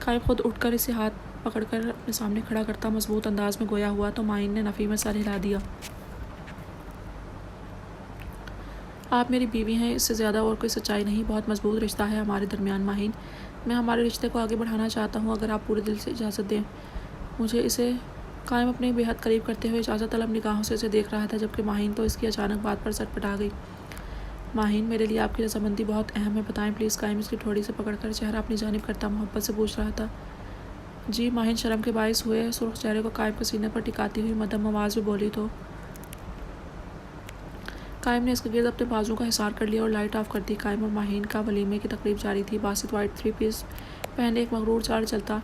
कायम खुद उठकर इसे हाथ पकड़कर अपने सामने खड़ा करता मजबूत अंदाज में गोया हुआ तो माहिन ने नफ़ी में सर हिला दिया। आप मेरी बीवी हैं, इससे ज़्यादा और कोई सच्चाई नहीं। बहुत मजबूत रिश्ता है हमारे दरमियान माहिन। मैं हमारे रिश्ते को आगे बढ़ाना चाहता हूँ, अगर आप पूरे दिल से इजाज़त दें मुझे। इसे कायम अपने बेहद करीब करते हुए इजाज़त तलब निगाहों से इसे देख रहा था, जबकि माहिन तो इसकी अचानक बात पर सटपटा गई। माहिन, मेरे लिए आपकी रजामंदी बहुत अहम है, बताएं प्लीज़। कायम इसकी थोड़ी से पकड़कर चेहरा अपनी जानिब करता मोहब्बत से पूछ रहा था। जी, माहिन शर्म के बायस हुए सुर्ख चेहरे को कायम के सीने पर टिकाती हुई मध्यम आवाज़ में बोली तो कायम ने इसके गिर्द अपने बाजू का हिसार कर लिया और लाइट ऑफ कर दी। कायम और माहिन का वलीमे की तकरीब जारी थी। बासित वाइट 3 पीस पहने एक मगरूर चाल चलता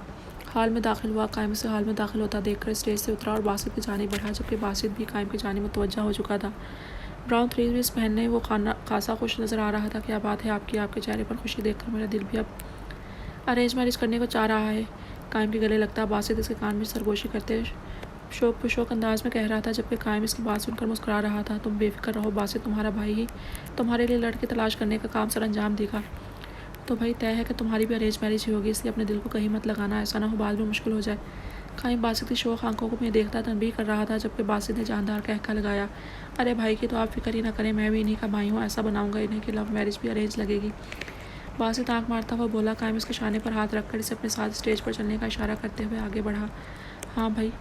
हाल में दाखिल हुआ। कायम से हाल में दाखिल होता देखकर स्टेज से उतरा और बासित की जानिब बढ़ा, जबकि बासित भी कायम की जानिब मुतवज्जा हो चुका था। ब्राउन 3 पीस पहनने वो खासा खुश नज़र आ रहा था। क्या बात है आपकी? आपके चेहरे पर खुशी देखकर मेरा दिल भी अब अरेंज मैरिज करने को चाह रहा है। कायम के गले लगता बासित इसके कान में सरगोशी करते शौक अंदाज में कह रहा था, जबकि कायम इसकी बात सुनकर मुस्कुरा रहा था। तुम बेफिक्र रहो बासित, तुम्हारा भाई ही तुम्हारे लिए लड़के तलाश करने का काम सर अंजाम देगा। तो भाई तय है कि तुम्हारी भी अरेंज मैरिज ही होगी, इसलिए अपने दिल को कहीं मत लगाना, ऐसा ना हो बाद में मुश्किल हो जाए। कायम बासित की शौक आंखों को मैं देखता तनबीह कर रहा था, जबकि बासित ने जानदार कहका लगाया, अरे भाई की तो आप फिक्र ही ना करें, मैं भी इन्हीं का भाई हूँ, ऐसा बनाऊँगा इन्हें कि लव मैरिज भी अरेंज लगेगी। बासित आंख मारता हुआ बोला। कायम इसके शाने पर हाथ रखकर इसे अपने साथ स्टेज पर चलने का इशारा करते हुए आगे बढ़ा। हाँ भाई,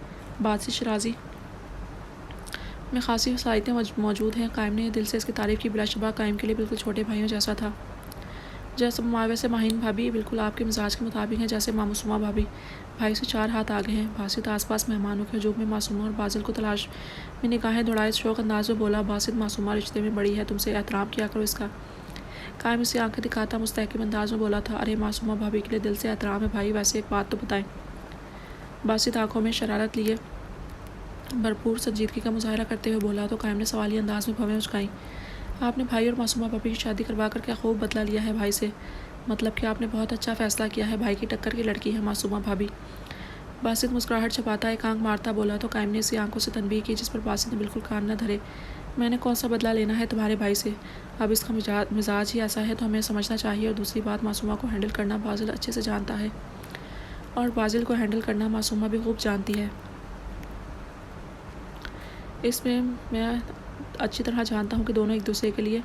बासित शिराजी में खासी साइतें मौजूद हैं। कायम ने दिल से इसकी तारीफ़ की। बिलाशुबा कायम के लिए बिल्कुल छोटे भाइयों जैसा था। वैसे माहिन भाभी बिल्कुल आपके मिजाज के मुताबिक हैं, जैसे मासूमा भाभी। भाई से 4 हाथ आगे हैं। बासित आसपास मेहमानों के हजूम में मासूमा और बाजिल को तलाश में निगाहें दौड़ाए शौक अंदाज में बोला, बासित मासूमा रिश्ते में बड़ी है, तुमसे एहतराम किया करो इसका। कायम इसे आंखें दिखाता मुस्तहकिम अंदाज में बोला था, अरे मासूमा भाभी के लिए दिल से एहतराम है भाई, वैसे एक बात तो बताएं। बासित आंखों में शरारत लिए भरपूर संजीदगी का मुजाहरा करते हुए बोला तो कायम ने सवाली अंदाज में भवें उचकाई। आपने भाई और मासूमा भाभी की शादी करवा कर क्या खूब बदला लिया है भाई से। मतलब कि आपने बहुत अच्छा फ़ैसला किया है, भाई की टक्कर की लड़की है मासूमा भाभी। बासित मुस्कुराहट छपाता एक आंख मारता बोला तो कायम ने इसी आंखों से तनबीह की, जिस पर बासित ने बिल्कुल कान न धरे। मैंने कौन सा बदला लेना है तुम्हारे भाई से? अब इसका मिजाज ही ऐसा है तो हमें समझना चाहिए। और दूसरी बात, मासूमा को हैंडल करना बाजिल अच्छे से जानता है और बाजिल को हैंडल करना मासूमा भी खूब जानती है। इसमें मैं अच्छी तरह जानता हूँ कि दोनों एक दूसरे के लिए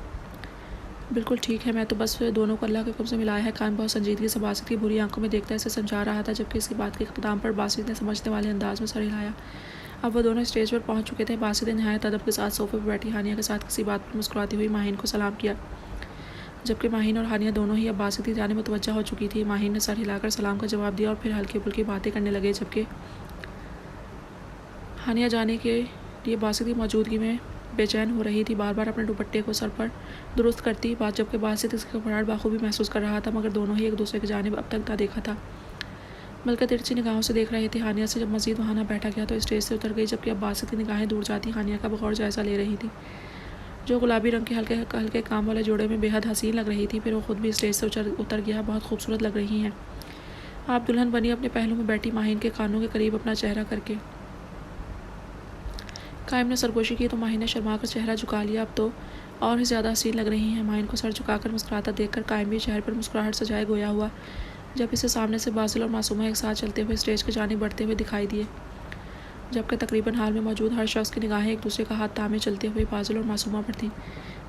बिल्कुल ठीक है। मैं तो बस दोनों को अल्लाह के हुक्म से मिलाया है। कायम बहुत संजीदगी से बासित की बुरी आंखों में देखता इसे समझा रहा था, जबकि इसकी बात के इख्तिताम पर बासित ने समझने वाले अंदाज में सर हिलाया। अब वह दोनों स्टेज पर पहुंच चुके थे। बासित ने नहायत अदब के साथ सोफे पर बैठी हानिया के साथ किसी बात पर मुस्कुराती हुई माहिन को सलाम किया, जबकि माहिन और हानिया दोनों ही अब बासित की जाने मुतवज्जा हो चुकी थी। माहिन ने सर हिलाकर सलाम का जवाब दिया और फिर हल्की फुल्की बातें करने लगे, जबकि हानिया जाने के लिए बासित की मौजूदगी में बेचैन हो रही थी, बार बार अपने दुपट्टे को सर पर दुरुस्त करती बात, जबकि बासित इसका घबराहट बाखूबी महसूस कर रहा था, मगर दोनों ही एक दूसरे की जानिब अब तक ना देखा था, बल्कि तिरछी निगाहों से देख रहे थे। हानिया से जब मजीद वहाँ ना बैठा गया तो स्टेज से उतर गई, जबकि अब बासित की निगाहें दूर जाती हानिया का बगौर जायज़ा ले रही थी, जो गुलाबी रंग के हल्के हल्के काम वाले जोड़े में बेहद हसीन लग रही थी। फिर वो खुद भी स्टेज से उतर गया। बहुत खूबसूरत लग रही हैं आप दुल्हन बनी, अपने पहलू में बैठी माहिन के कानों के करीब अपना चेहरा करके कायम ने सरगोशी की तो माहिन ने शर्मा कर चेहरा झुका लिया। अब तो और ही ज़्यादा हसीन लग रही हैं। माहिन को सर झुकाकर मुस्कुराता देखकर कायम भी चेहरे पर मुस्कुराहट सजाए गोया हुआ, जब इसे सामने से बासिल और मासूमा एक साथ चलते हुए स्टेज की जानिब बढ़ते हुए दिखाई दिए, जबकि तकरीबन हाल में मौजूद हर शख्स की निगाहें एक दूसरे का हाथ थामे चलते हुए बासिल और मासूमा पर थीं।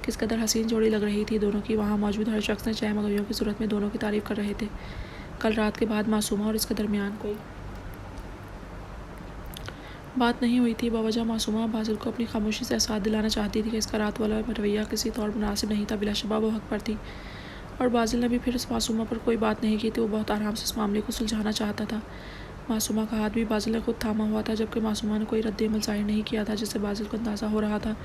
किस कदर हसीन जोड़ी लग रही थी दोनों की। वहाँ मौजूद हर शख्स ने चाय मगवियों की सूरत में दोनों की तारीफ कर रहे थे। कल रात के बाद मासूमा और इसके दरमियान कोई बात नहीं हुई थी। बावजह मासूमा बासिल को अपनी खामोशी से एहसास दिलाना चाहती थी कि इसका रात वाला रवैया किसी तौर मुनासिब नहीं था। बिलाशुबा वो हक पर थी और बासिल ने भी फिर इस मासूमा पर कोई बात नहीं की थी। वो बहुत आराम से इस मामले को सुलझाना चाहता था। मासूमा का हाथ भी बासिल ने खुद थामा हुआ था, जबकि मासूमा ने कोई रद्द-ए-अमल ज़ाहिर नहीं किया था, जिससे बासिल को अंदाज़ा हो रहा था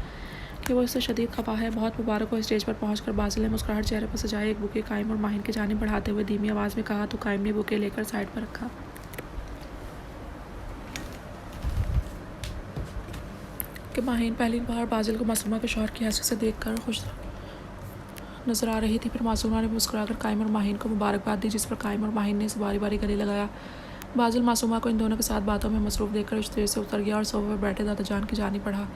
कि वो इससे शदीद खफा है। बहुत मुबारक हो। स्टेज पर पहुंचकर बासिल ने मुस्कुराहट चेहरे पर सजाए एक बुके कायम और माहिन की जानिब बढ़ाते हुए धीमी आवाज़ में कहा तो कायम ने बुके लेकर साइड पर रखा। कि माहिन पहली बार बासिल को मासूमा के शौहर की हैसियत से देखकर खुश नजर आ रही थी। फिर मासूमा ने मुस्कुराकर कायम और माहिन को मुबारकबाद दी, जिस पर कायम और माहिन ने इसे बारी बारी गले लगाया। बासिल मासूमा को इन दोनों के साथ बातों में मसरूफ़ देखकर स्टेज से उतर गया और सोफे पर बैठे दादा जान की जानिब बढ़ा।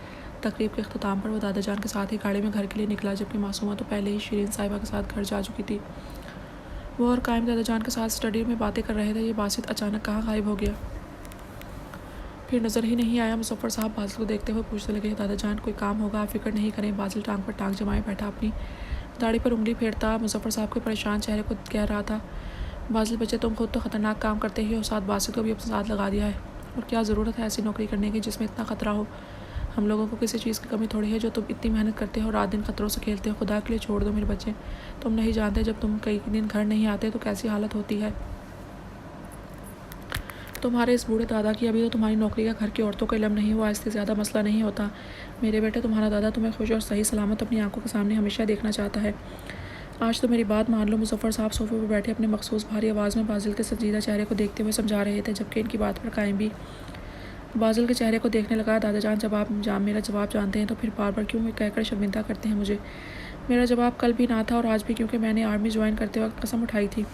तकरीब के अख्ताम पर वो दादा जान के साथ ही गाड़ी में घर के लिए निकला, जबकि मासूमा तो पहले ही शिरीन साहिबा के साथ घर जा चुकी थी। वो और कायम दादा जान के साथ स्टडी में बातें कर रहे थे। ये बासित अचानक कहाँ गायब हो गया, फिर नज़र ही नहीं आया। मुजफ्फर साहब बासिल को देखते हुए पूछने लगे, दादा जान कोई काम होगा, आप फिक्र नहीं करें। बासिल टांग पर टांग जमाए बैठा अपनी दाढ़ी पर उंगली फेरता मुजफ्फर साहब के परेशान चेहरे को कह रहा था, बासिल बच्चे तुम खुद तो ख़तरनाक काम करते ही हो, साथ बासिल को भी अपने साथ लगा दिया है। और क्या ज़रूरत है ऐसी नौकरी करने की जिसमें इतना ख़तरा हो। हम लोगों को किसी चीज़ की कमी थोड़ी है, जो तुम इतनी मेहनत करते हो, रात दिन खतरों से खेलते हो। खुदा के लिए छोड़ दो मेरे बच्चे, तुम नहीं जानते जब तुम कई दिन घर नहीं आते तो कैसी हालत होती है। तुम्हारे इस बूढ़े दादा की अभी तो तुम्हारी नौकरी का घर की औरतों का इल्म नहीं हुआ, इससे ज़्यादा मसला नहीं होता मेरे बेटे। तुम्हारा दादा तुम्हें खुश और सही सलामत अपनी आंखों के सामने हमेशा देखना चाहता है। आज तो मेरी बात मान लो। मुजफ्फर साहब सोफे पर बैठे अपने मखसूस भारी आवाज़ में बासिल के संजीदा चेहरे को देखते हुए समझा रहे थे, जबकि इनकी बात पर कायम भी बासिल के चेहरे को देखने लगा। दादा जान जब आप मेरा जवाब जानते हैं तो फिर बार बार क्यों कहकर शर्मिंदा करते हैं मुझे। मेरा जवाब कल भी ना था और आज भी, क्योंकि मैंने आर्मी ज्वाइन करते वक्त कसम उठाई थी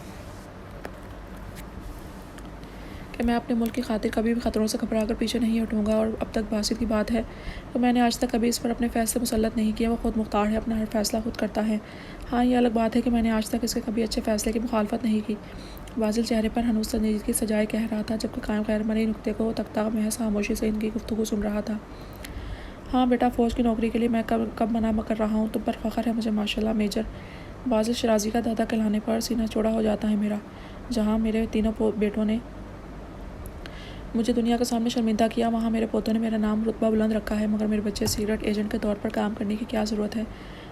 कि मैं अपने मुल्क की खातिर कभी भी ख़तरों से घबरा कर पीछे नहीं हटूँगा। और अब तक बासित की बात है तो मैंने आज तक कभी इस पर अपने फ़ैसले मुसल्लत नहीं किया। वो खुद मुख्तार है, अपना हर फैसला खुद करता है। हाँ, ये अलग बात है कि मैंने आज तक इसके कभी अच्छे फ़ैसले की मुखालफत नहीं की। बासिल चेहरे पर हनूस संजीदगी सजाए कह रहा था, जबकि कायम गैर मनी नुक्ते को तकता महज खामोशी से इनकी गुफ्तगू सुन रहा था। हाँ बेटा, फ़ौज की नौकरी के लिए मैं कब मना कर रहा हूँ। तुम पर फ़ख्र है मुझे माशाल्लाह मेजर। बासिल शराजी का दादा कहलाने पर सीना चौड़ा हो जाता है मेरा। जहाँ मेरे तीनों बेटों ने मुझे दुनिया के सामने शर्मिंदा किया, वहाँ मेरे पोतों ने मेरा नाम रुतबा बुलंद रखा है। मगर मेरे बच्चे सीक्रेट एजेंट के तौर पर काम करने की क्या ज़रूरत है।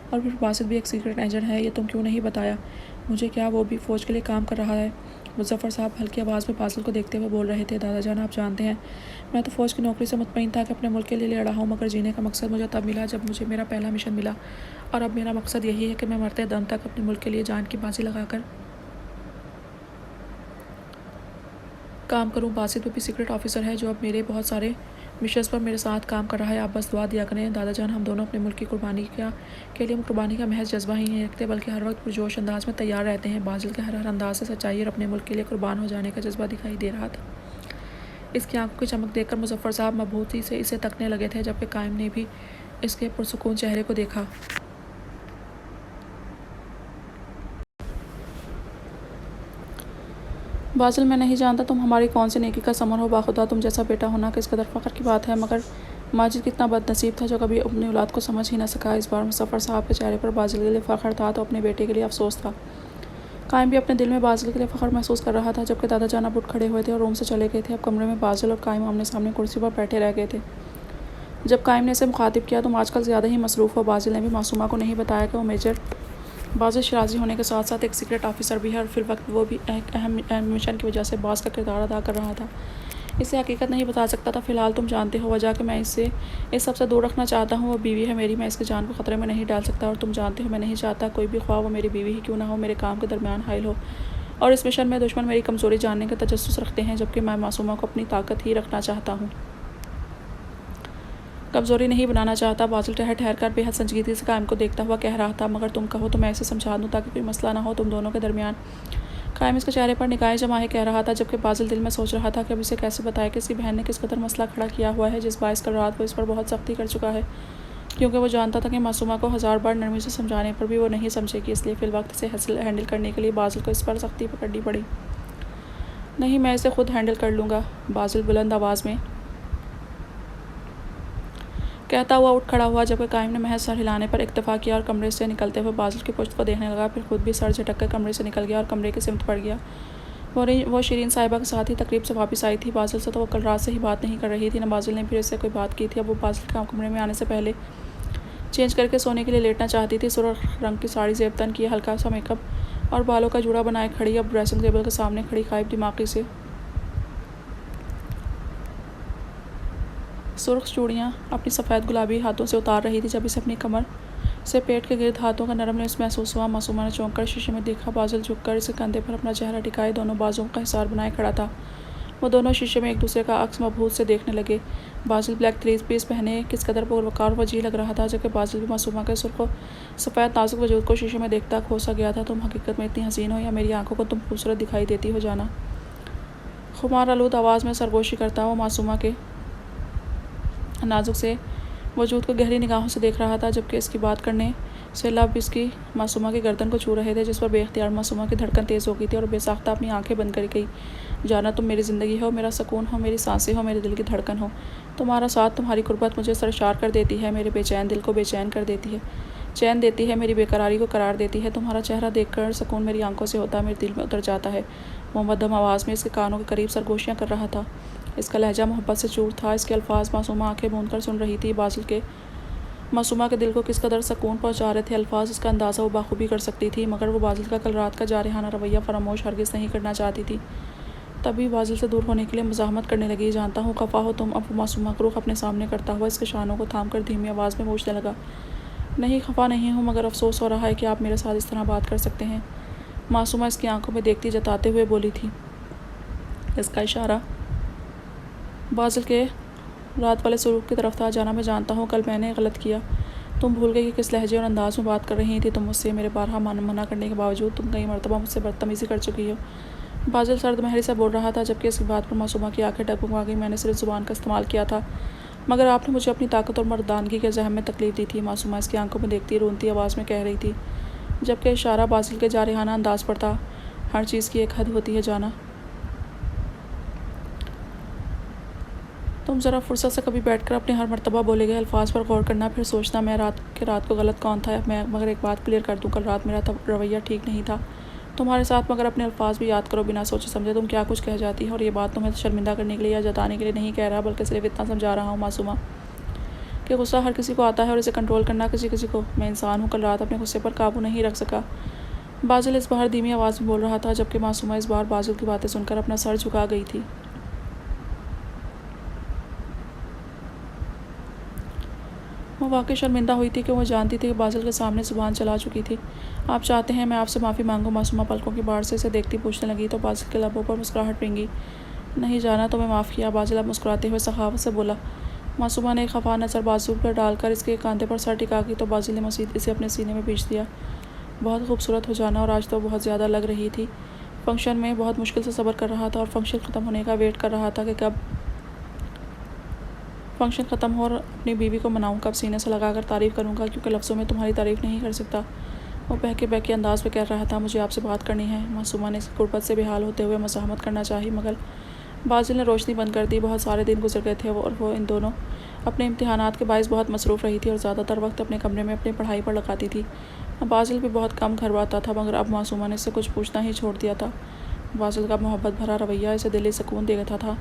और फिर बासित भी एक सीक्रेट एजेंट है, ये तुम क्यों नहीं बताया मुझे। क्या वो भी फ़ौज के लिए काम कर रहा है। मुजफ्फर साहब हल्की आवाज़ में बासिल को देखते हुए बोल रहे थे, दादा जान आप जानते हैं मैं तो फ़ौज की नौकरी से मुतमईन था कि अपने मुल्क के लिए लड़ा हूँ, मगर जीने का मकसद मुझे तब मिला जब मुझे मेरा पहला मिशन मिला। और अब मेरा मकसद यही है कि मैं मरते दम तक अपने मुल्क के लिए जान की बाजी लगाकर काम करूं। बासित भी सीक्रेट ऑफिसर है जो अब मेरे बहुत सारे मिशंस पर मेरे साथ काम कर रहा है। आप बस दुआ दिया करें दादा जान। हम दोनों अपने मुल्क की कुर्बानी के लिए कुर्बानी का महज जज्बा ही नहीं रखते, बल्कि हर वक्त पुरजोश अंदाज में तैयार रहते हैं। बासिल के हर अंदाज से सच्चाई और अपने मुल्क के लिए कुर्बान हो जाने का जज्बा दिखाई दे रहा था। इसकी आंखों की चमक देखकर मुजफ्फर साहब मबहूती से इसे तकने लगे थे, जबकि कायम ने भी इसके पुरसुकून चेहरे को देखा। बासिल, मैं नहीं जानता तुम हमारी कौन सी नेकी का समर हो। बाखुदा तुम जैसा बेटा होना किस कदर फ़ख्र की बात है, मगर माजिद कितना बदनसीब था जो कभी अपनी औलाद को समझ ही न सका। इस बार मुजफ्फर साहब के चेहरे पर बासिल के लिए फ़ख्र था तो अपने बेटे के लिए अफसोस था। कायम भी अपने दिल में बासिल के लिए फ़ख्र महसूस कर रहा था, जबकि दादा जान अब उठ खड़े हुए थे और रूम से चले गए थे। अब कमरे में बासिल और कायम आमने सामने कुर्सी पर बैठे रह गए थे। जब कायम ने इसे मुखातिब किया, तुम आजकल ज़्यादा ही मसरूफ़ हो। बासिल ने भी मासूमा को नहीं बताया कि वो मेजर बासिल शराजी होने के साथ साथ एक सीक्रेट ऑफिसर भी है और फिर वक्त वो भी एक अहम मिशन की वजह से बॉस का किरदार अदा कर रहा था। इसे हकीकत नहीं बता सकता था। फ़िलहाल तुम जानते हो वजह कि मैं इस सब से दूर रखना चाहता हूँ। वो बीवी है मेरी, मैं इसकी जान को ख़तरे में नहीं डाल सकता। और तुम जानते हो मैं नहीं चाहता कोई भी ख्वाह वो मेरी बीवी ही क्यों ना हो मेरे काम के दरमियान हाइल हो। और इस मिशन में दुश्मन मेरी कमज़ोरी जानने का तजस्सुस रखते हैं, जबकि मैं मासूमा को अपनी ताकत ही रखना चाहता हूँ, कमज़ोरी नहीं बनाना चाहता। बाजिल ठहर ठहर कर बेहद संजीदगी से कायम को देखता हुआ कह रहा था, मगर तुम कहो तो मैं इसे समझा दूँ ताकि कोई मसला ना हो तुम दोनों के दरमियान। कायम इसके चेहरे पर निगाहें जमाए कह रहा था, जबकि बाजिल दिल में सोच रहा था कि अब इसे कैसे बताए कि इसकी बहन ने किस कदर मसला खड़ा किया हुआ है, जिस बायस कल रात को इस पर बहुत सख्ती कर चुका है, क्योंकि वो जानता था कि मासूमा को 1000 बार नरमी से समझाने पर भी वो नहीं समझेगी। इसलिए फ़िलवक्त इसे हैंडल करने के लिए बाजिल को इस पर सख्ती पकड़नी पड़ी। नहीं, मैं इसे खुद हैंडल कर लूँगा, बाजिल बुलंद आवाज़ में कहता हुआ उठ खड़ा हुआ, जबकि कायम ने महज सर हिलाने पर इक्तफा किया और कमरे से निकलते हुए बाजिल की पुश्त को देखने लगा। फिर खुद भी सर झटक कर कमरे से निकल गया और कमरे की सिमत पड़ गया। वो शिरीन साहिबा के साथ ही तकरीब से वापस आई थी। बाजिल से तो वो कल रात से ही बात नहीं कर रही थी, न बाजिल ने फिर इससे कोई बात की थी। अब वो बाजिल के कमरे में आने से पहले चेंज करके सोने के लिए लेटना चाहती थी। सुर्ख रंग की साड़ी ज़ेब तन किया, हल्का सा मेकअप और बालों का जूड़ा बनाए खड़ी अब ड्रेसिंग टेबल के सामने खड़ी खाइब दिमागी से सुर्ख चूड़ियाँ अपनी सफ़ेद गुलाबी हाथों से उतार रही थी, जब इसे अपनी कमर से पेट के गिर्द हाथों का नरमनेस महसूस हुआ। मासूमा ने चौंक कर शीशे में देखा। बाजिल झुककर इसके कंधे पर अपना चेहरा टिकाए दोनों बाजुओं का हिसार बनाए खड़ा था। वो दोनों शीशे में एक दूसरे का अक्स मबहूत से देखने लगे। बाजिल ब्लैक थ्री पीस पहने किस कदर पुरवकार वजीह लग रहा था, जबकि बाजिल भी मासूमा के सुर्ख सफ़ेद नाजुक वजूद को शीशे में देखता खोसा गया था। तुम हकीकत में इतनी हसीन हो या मेरी आंखों को तुम खूबसूरत दिखाई देती हो जाना, खुमार आलूद आवाज़ में सरगोशी करता वो मासूमा के नाजुक से वजूद को गहरी निगाहों से देख रहा था, जबकि इसकी बात करने से लब इसकी मासूमा की गर्दन को छू रहे थे, जिस पर बेख्तियार मासूमा की धड़कन तेज़ हो गई थी और बेसाख्ता अपनी आंखें बंद कर गई। जाना, तुम मेरी ज़िंदगी हो, मेरा सुकून हो, मेरी सांसें हो, मेरे दिल की धड़कन हो। तुम्हारा साथ, तुम्हारी कुर्बत मुझे सरशार कर देती है, मेरे बेचैन दिल को बेचैन कर देती है, चैन देती है, मेरी बेकरारी को करार देती है। तुम्हारा चेहरा देखकर सुकून मेरी आंखों से होता है, मेरे दिल में उतर जाता है। वो मध्यम आवाज़ में इसके कानों के करीब सरगोशियाँ कर रहा था। इसका लहजा मोहब्बत से चूर था। इसके अल्फाज मासूमा आंखें मूंद कर सुन रही थी। बाजिल के मासूमा के दिल को किस कदर सुकून पहुंचा रहे थे अल्फाज, इसका अंदाज़ा वो बाखूबी कर सकती थी, मगर वो बाजिल का कल रात का जारहाना रवैया फरामोश हरगिज़ नहीं करना चाहती थी। तभी बाजिल से दूर होने के लिए मज़ाहमत करने लगी। जानता हूँ खफा हो तुम। अब मासूमा का रुख अपने सामने करता हुआ इसके शानों को थाम कर धीमी आवाज़ में पूछने लगा। नहीं, खफा नहीं हूँ, मगर अफसोस हो रहा है कि आप मेरे साथ इस तरह बात कर सकते हैं, मासूमा इसकी आंखों में देखती जताते हुए बोली थी। इसका इशारा बाजिल के रात वाले सलूक की तरफ था। जाना, मैं जानता हूँ कल मैंने गलत किया। तुम भूल गई कि किस लहजे और अंदाज में बात कर रही थी तुम मुझसे। मेरे बारहा मना करने के बावजूद तुम कई मरतबा मुझसे बदतमीज़ी कर चुकी हो। बाजिल सर्द महरी से बोल रहा था, जबकि इसकी बात पर मासूमा की आंखें डगमगा गई। मैंने सिर्फ ज़ुबान का इस्तेमाल किया था, मगर आपने मुझे अपनी ताकत और मर्दानगी के जहम में तकलीफ़ दी थी, मासूमा इसकी आंखों में देखती रोनती आवाज़ में कह रही थी, जबकि इशारा बाजिल के जारहाना अंदाज पर था। हर चीज़ की एक हद होती है जाना। तुम ज़रा फुर्सत से कभी बैठकर अपने हर मरतबा बोले गए अल्फाज पर गौर करना, फिर सोचना मैं रात को गलत कौन था। मगर एक बात क्लियर कर दूँ, कल रात मेरा रवैया ठीक नहीं था तुम्हारे साथ, मगर अपने अल्फाज भी याद करो। बिना सोचे समझे तुम क्या कुछ कह जाती है, और ये बात तुम्हें शर्मिंदा करने के लिए या जताने के लिए नहीं कह रहा, बल्कि सिर्फ इतना समझा रहा हूँ मासूमा कि गुस्सा हर किसी को आता है और इसे कंट्रोल करना किसी किसी को। मैं इंसान हूँ, कल रात अपने गुस्से पर काबू नहीं रख सका। बाजिल इस बार धीमी आवाज़ में बोल रहा था, जबकि मासूमा इस बार बाजिल की बातें सुनकर अपना सर झुका गई थी। वो वाकई शर्मिंदा हुई थी कि वो जानती थी कि बाजिल के सामने ज़ुबान चला चुकी थी। आप चाहते हैं मैं आपसे माफ़ी मांगूँ? मासूमा पलकों की बाढ़ से इसे देखती पूछने लगी, तो बाजिल के लबों पर मुस्कुराहट रेंगी। नहीं जाना, तो मैं माफ़ किया, बाजिल अब मुस्कुराते हुए सखावत से बोला। मासूमा ने एक खफा नज़र बाजुल पर डालकर इसके कांधे पर सर टिका की, तो बाजिल ने मसीद इसे अपने सीने में भींच दिया। बहुत खूबसूरत हो जाना, और आज तो बहुत ज़्यादा लग रही थी। फंक्शन में बहुत मुश्किल से सब्र कर रहा था और फंक्शन ख़त्म होने का वेट कर रहा था कि कब फंक्शन ख़त्म हो और अपनी बीवी को मनाऊँ, कब सीने से लगाकर तारीफ़ करूँगा, क्योंकि लफ्ज़ों में तुम्हारी तारीफ़ नहीं कर सकता। वो बहके अंदाज में कह रहा था, मुझे आपसे बात करनी है। मासूमा ने इसकी गुर्बत से बेहाल होते हुए मज़ाहमत करना चाही, मगर बाजिल ने रोशनी बंद कर दी। बहुत सारे दिन गुजर गए थे और वो इन दोनों अपने इम्तिहानात के बायस बहुत मसरूफ़ रही थी और ज़्यादातर वक्त अपने कमरे में अपनी पढ़ाई पर लगाती थी। बाजिल भी बहुत कम घर आता था, मगर अब मासूमा ने इससे कुछ पूछना ही छोड़ दिया था। बाजिल का मोहब्बत भरा रवैया इसे दिली सुकून देता था,